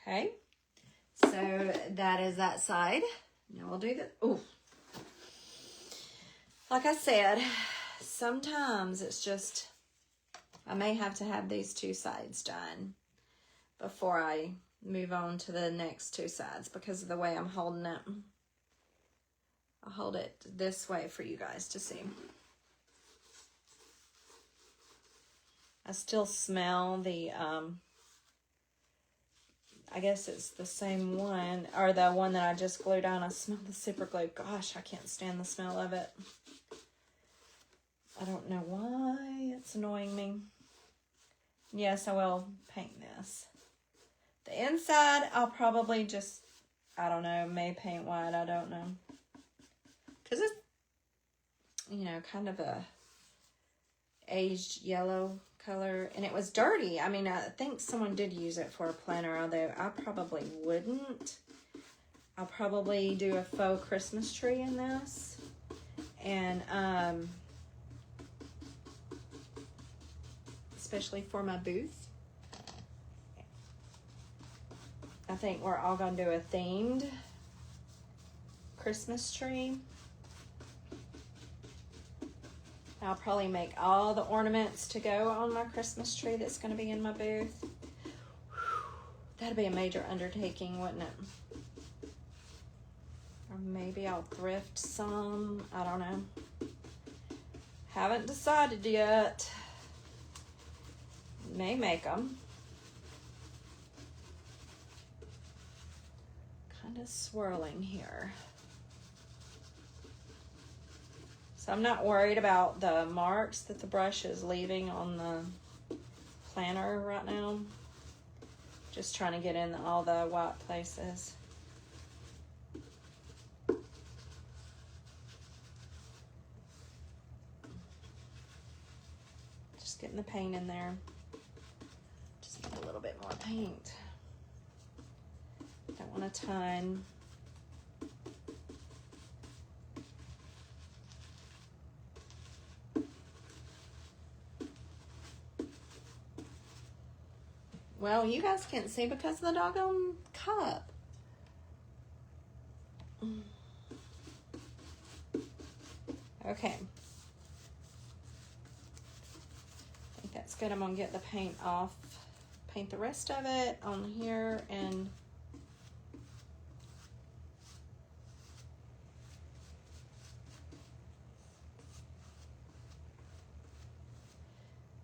Okay. So that is that side. Now we'll do the, ooh. Like I said, sometimes it's just, I may have to have these two sides done before I move on to the next two sides because of the way I'm holding it. I'll hold it this way for you guys to see. I still smell the, I guess it's the same one, or the one that I just glued on. I smell the super glue. Gosh, I can't stand the smell of it. I don't know why it's annoying me. Yes, I will paint this. The inside, I'll probably just, I don't know, may paint white. I don't know. Because it's, you know, kind of a aged yellow color, and it was dirty. I mean, I think someone did use it for a planner, although I probably wouldn't. I'll probably do a faux Christmas tree in this, and especially for my booth. I think we're all gonna do a themed Christmas tree. I'll probably make all the ornaments to go on my Christmas tree that's going to be in my booth. That'd be a major undertaking, wouldn't it? Or maybe I'll thrift some. I don't know. Haven't decided yet. May make them. Kind of swirling here. So I'm not worried about the marks that the brush is leaving on the planner right now. Just trying to get in all the white places. Just getting the paint in there. Just need a little bit more paint. Don't want a ton. Well, you guys can't see because of the doggone cup. Okay. I think that's good. I'm going to get the paint off. Paint the rest of it on here and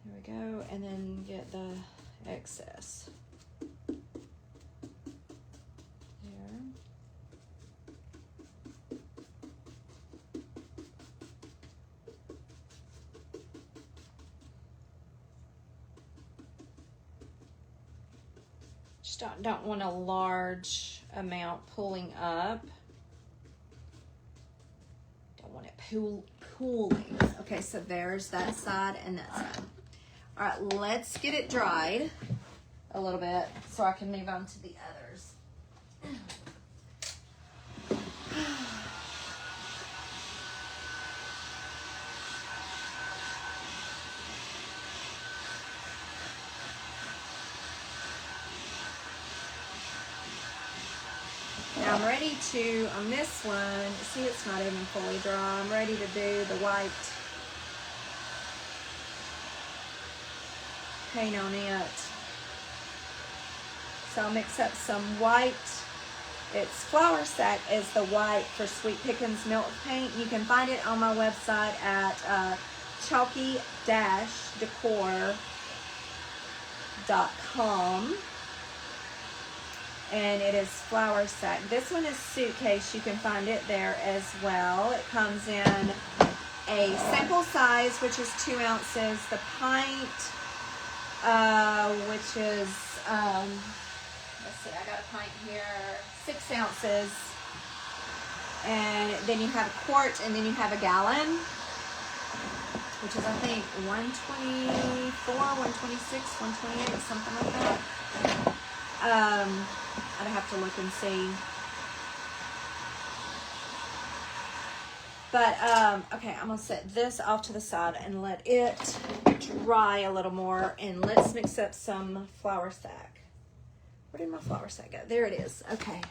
there we go. And then get the excess. There. Just don't want a large amount pulling up. Don't want it pooling. Okay, so there's that side and that side. All right, let's get it dried a little bit so I can move on to the others. Now I'm ready to, on this one, see it's not even fully dry. I'm ready to do the white paint on it. So I'll mix up some white. It's Flour Sack is the white for Sweet Pickins Milk Paint. You can find it on my website at chalky-decor.com. And it is Flour Sack. This one is Suitcase. You can find it there as well. It comes in a sample size, which is 2 ounces. The pint, which is, let's see, I got a pint here, 6 ounces. And then you have a quart, and then you have a gallon, which is, I think, 124, 126, 128, something like that. I'd have to look and see. But, okay, I'm going to set this off to the side and let it dry a little more. And let's mix up some Flour Sack. Where did my Flour Sack go? There it is. Okay.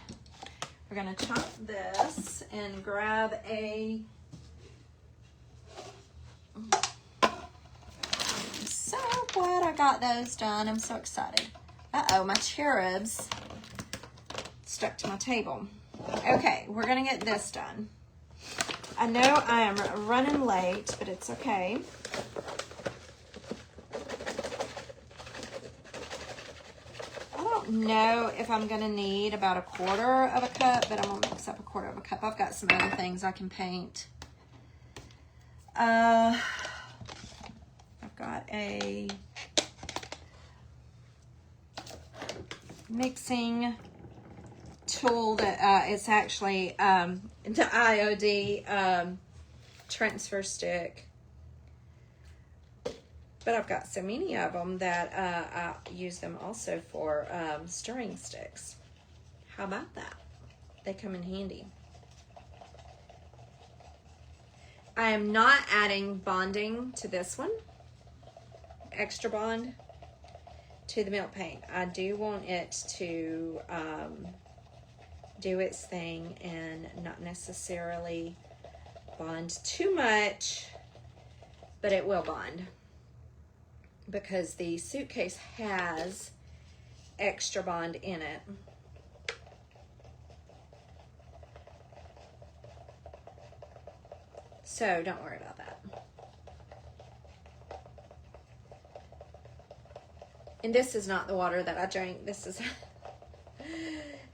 We're going to chop this and grab a... I'm so glad I got those done. I'm so excited. Uh-oh, my cherubs stuck to my table. Okay, we're going to get this done. I know I am running late, but it's okay. I don't know if I'm going to need about 1/4 of a cup, but I'm going to mix up 1/4 of a cup. I've got some other things I can paint. I've got a mixing tool that it's actually the IOD transfer stick, but I've got so many of them that I use them also for stirring sticks. How about that? They come in handy. I am not adding bonding to this one, extra bond to the milk paint. I do want it to do its thing and not necessarily bond too much, but it will bond because the Suitcase has extra bond in it. So don't worry about that. And this is not the water that I drank. This is,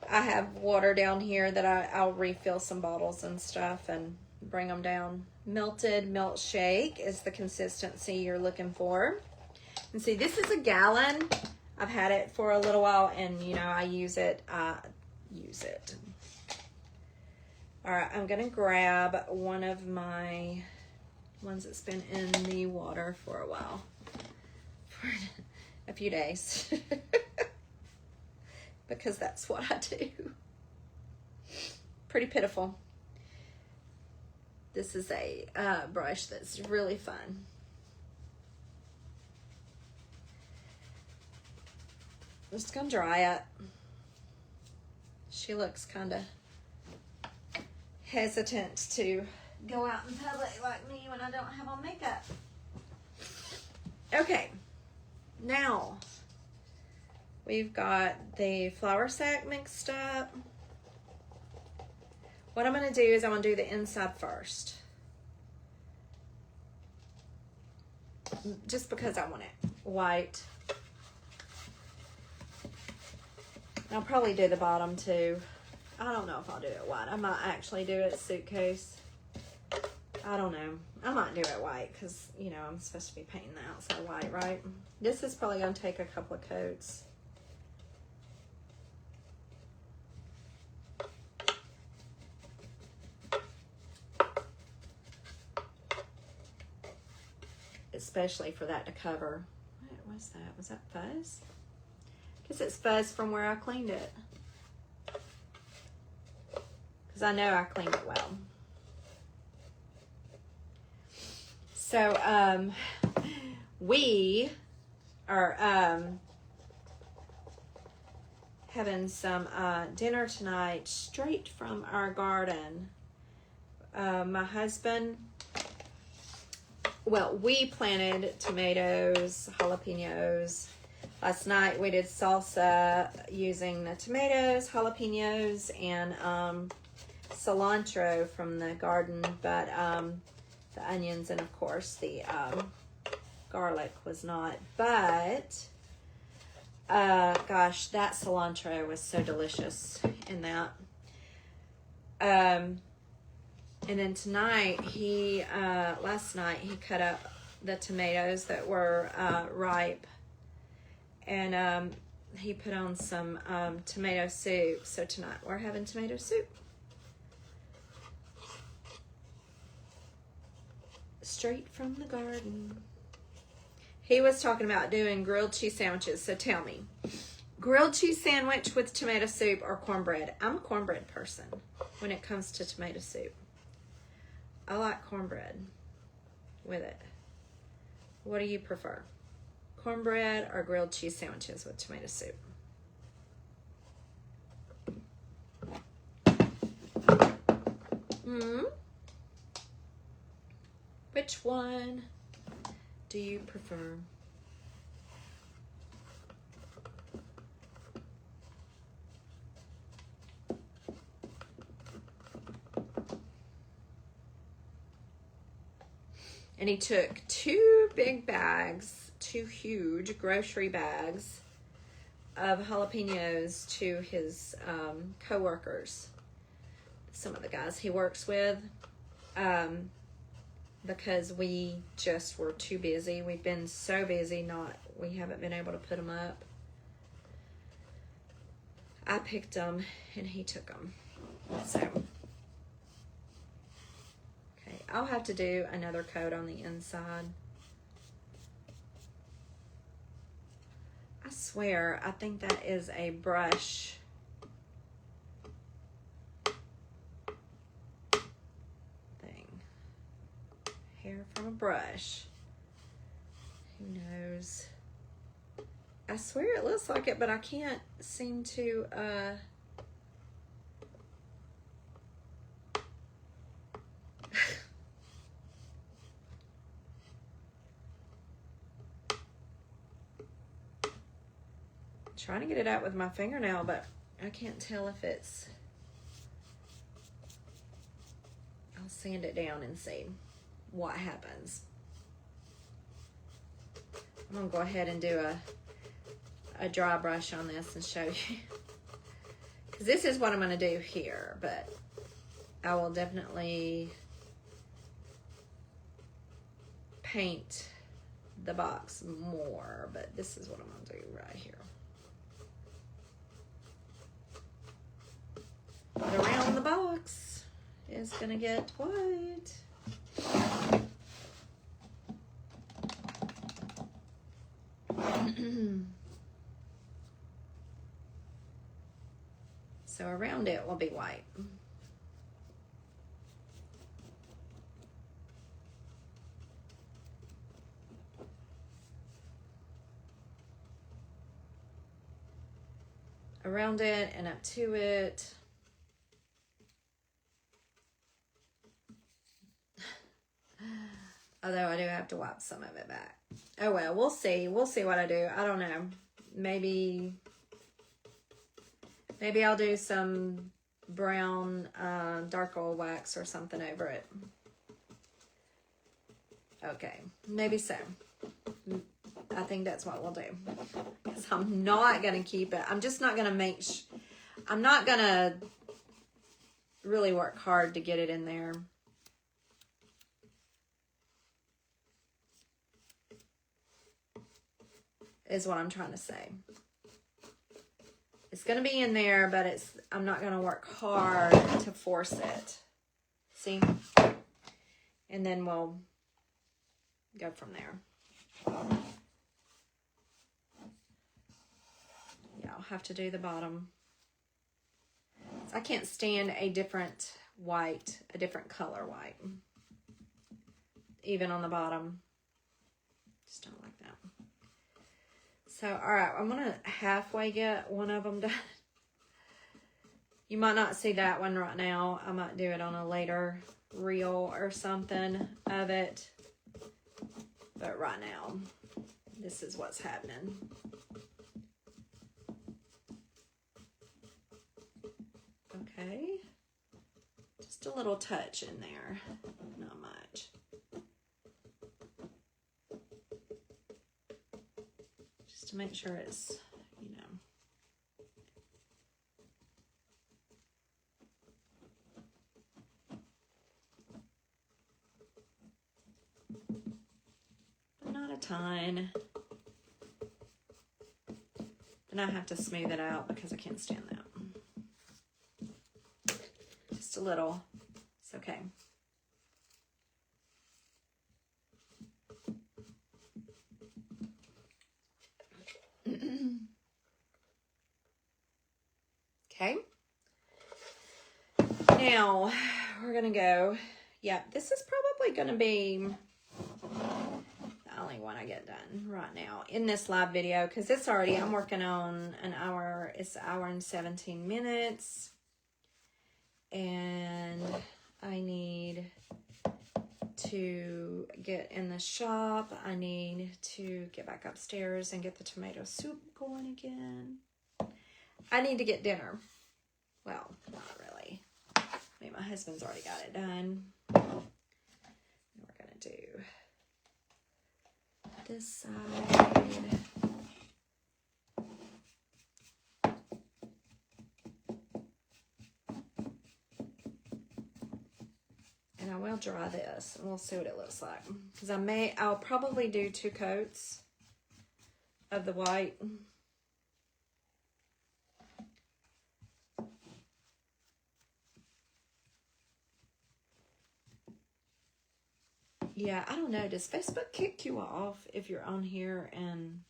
I have water down here that I'll refill some bottles and stuff and bring them down. Melted milkshake is the consistency you're looking for. And see, this is a gallon. I've had it for a little while, and you know, I use it. All right, I'm gonna grab one of my ones that's been in the water for a while, for a few days, because that's what I do. Pretty pitiful. This is a brush that's really fun. I'm just gonna dry it. She looks kind of hesitant to go out in public like me when I don't have on makeup. Okay, now we've got the flour sack mixed up. What I'm going to do is I'm going to do the inside first, just because I want it white. I'll probably do the bottom too. I don't know if I'll do it white. I might actually do it Suitcase. I don't know. I might do it white because, you know, I'm supposed to be painting the outside white, right? This is probably going to take a couple of coats. especially for that to cover. What was that? Was that fuzz? I guess it's fuzz from where I cleaned it. Because I know I cleaned it well. So, we are having some dinner tonight straight from our garden. My husband, well, we planted tomatoes, jalapenos. Last night we did salsa using the tomatoes, jalapenos, and cilantro from the garden, but the onions and of course the garlic was not. But gosh, that cilantro was so delicious in that. And then tonight, last night, he cut up the tomatoes that were ripe. And he put on some tomato soup. So tonight, we're having tomato soup. Straight from the garden. He was talking about doing grilled cheese sandwiches. So tell me, grilled cheese sandwich with tomato soup or cornbread? I'm a cornbread person when it comes to tomato soup. I like cornbread with it. What do you prefer? Cornbread or grilled cheese sandwiches with tomato soup? Which one do you prefer? And he took 2 big bags, 2 huge grocery bags of jalapenos to his co-workers, some of the guys he works with, because we just were too busy. We've been so busy, we haven't been able to put them up. I picked them and he took them. So I'll have to do another coat on the inside. I swear, I think that is a brush. Thing. Hair from a brush. Who knows? I swear it looks like it, but I can't seem to, trying to get it out with my fingernail, but I can't tell if it's... I'll sand it down and see what happens. I'm going to go ahead and do a dry brush on this and show you. Because this is what I'm going to do here, but I will definitely paint the box more, but this is what I'm going to do right here. But around the box is gonna get white. So around it will be white. Around it and up to it. Although I do have to wipe some of it back. Oh well, we'll see. We'll see what I do. I don't know. Maybe I'll do some brown dark oil wax or something over it. Okay, maybe so. I think that's what we'll do. Because I'm not going to keep it. I'm just not going to I'm not going to really work hard to get it in there. Is what I'm trying to say. It's going to be in there, but I'm not going to work hard to force it. See? And then we'll go from there. Yeah, I'll have to do the bottom. I can't stand a different white, a different color white. Even on the bottom. Just don't like that. So, all right, I'm going to halfway get one of them done. You might not see that one right now. I might do it on a later reel or something of it. But right now, this is what's happening. Okay. Just a little touch in there. Not much. Just to make sure it's, you know. But not a ton. Then I have to smooth it out because I can't stand that. Just a little. It's okay. Okay. Now, we're going to go. Yeah, this is probably going to be the only one I get done right now in this live video because it's already, I'm working on an hour. It's an hour and 17 minutes. And I need to get in the shop. I need to get back upstairs and get the tomato soup going again. I need to get dinner. Well, not really. I mean, my husband's already got it done. And we're going to do this side. And I will dry this and we'll see what it looks like. Because I'll probably do 2 coats of the white. Yeah, I don't know. Does Facebook kick you off if you're on here and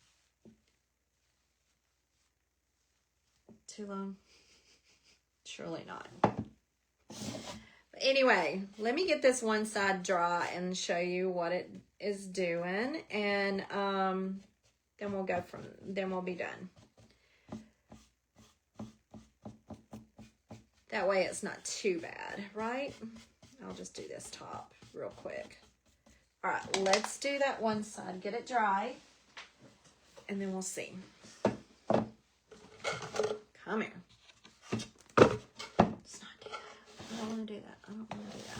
too long? Surely not. But anyway, let me get this one side dry and show you what it is doing, and then we'll be done. That way it's not too bad, right? I'll just do this top real quick. All right, let's do that one side, get it dry, and then we'll see. Come here. Let's not do that. I don't want to do that. I don't want to do that.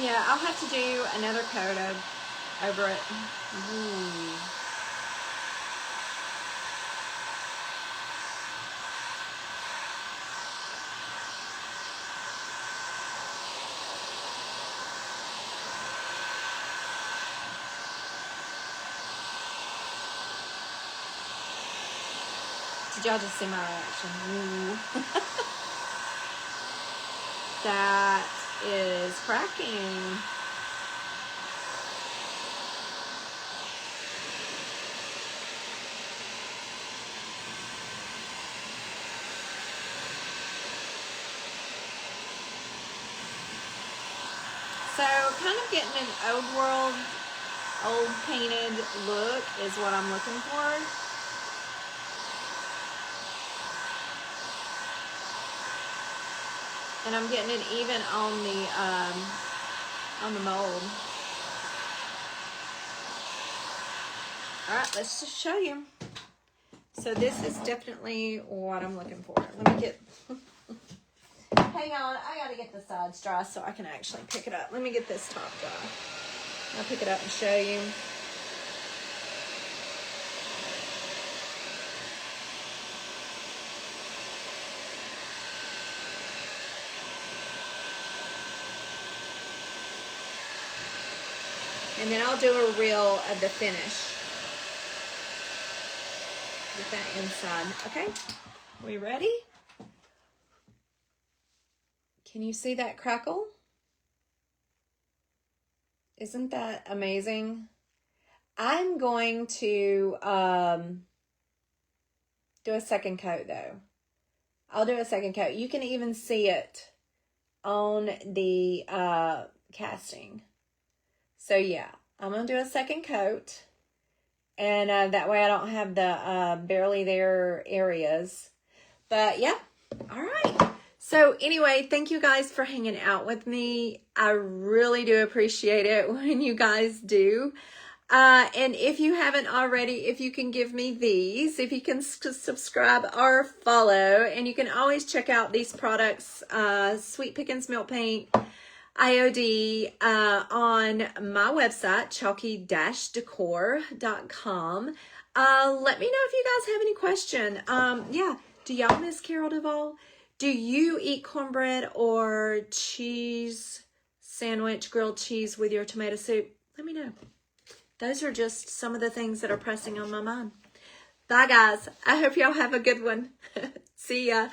Yeah, I'll have to do another coat over it. Ooh. Did y'all just see my reaction? Ooh. That is cracking. So kind of getting an old world, old painted look is what I'm looking for. And I'm getting it even on the mold. All right, let's just show you. So this is definitely what I'm looking for. Let me get, hang on, I gotta get the sides dry so I can actually pick it up. Let me get this top dry. I'll pick it up and show you. And then I'll do a reel of the finish. Get that inside, okay? We ready? Can you see that crackle? Isn't that amazing? I'm going to do a second coat though. I'll do a second coat. You can even see it on the casting. So yeah, I'm going to do a second coat. And that way I don't have the barely there areas. But yeah, all right. So anyway, thank you guys for hanging out with me. I really do appreciate it when you guys do. And if you haven't already, if you can give me these, if you can subscribe or follow, and you can always check out these products, Sweet Pickins Milk Paint, IOD, on my website, chalky-decor.com. Let me know if you guys have any question. Yeah, do y'all miss Carol Duvall? Do you eat cornbread or cheese sandwich, grilled cheese with your tomato soup? Let me know. Those are just some of the things that are pressing on my mind. Bye, guys. I hope y'all have a good one. See ya.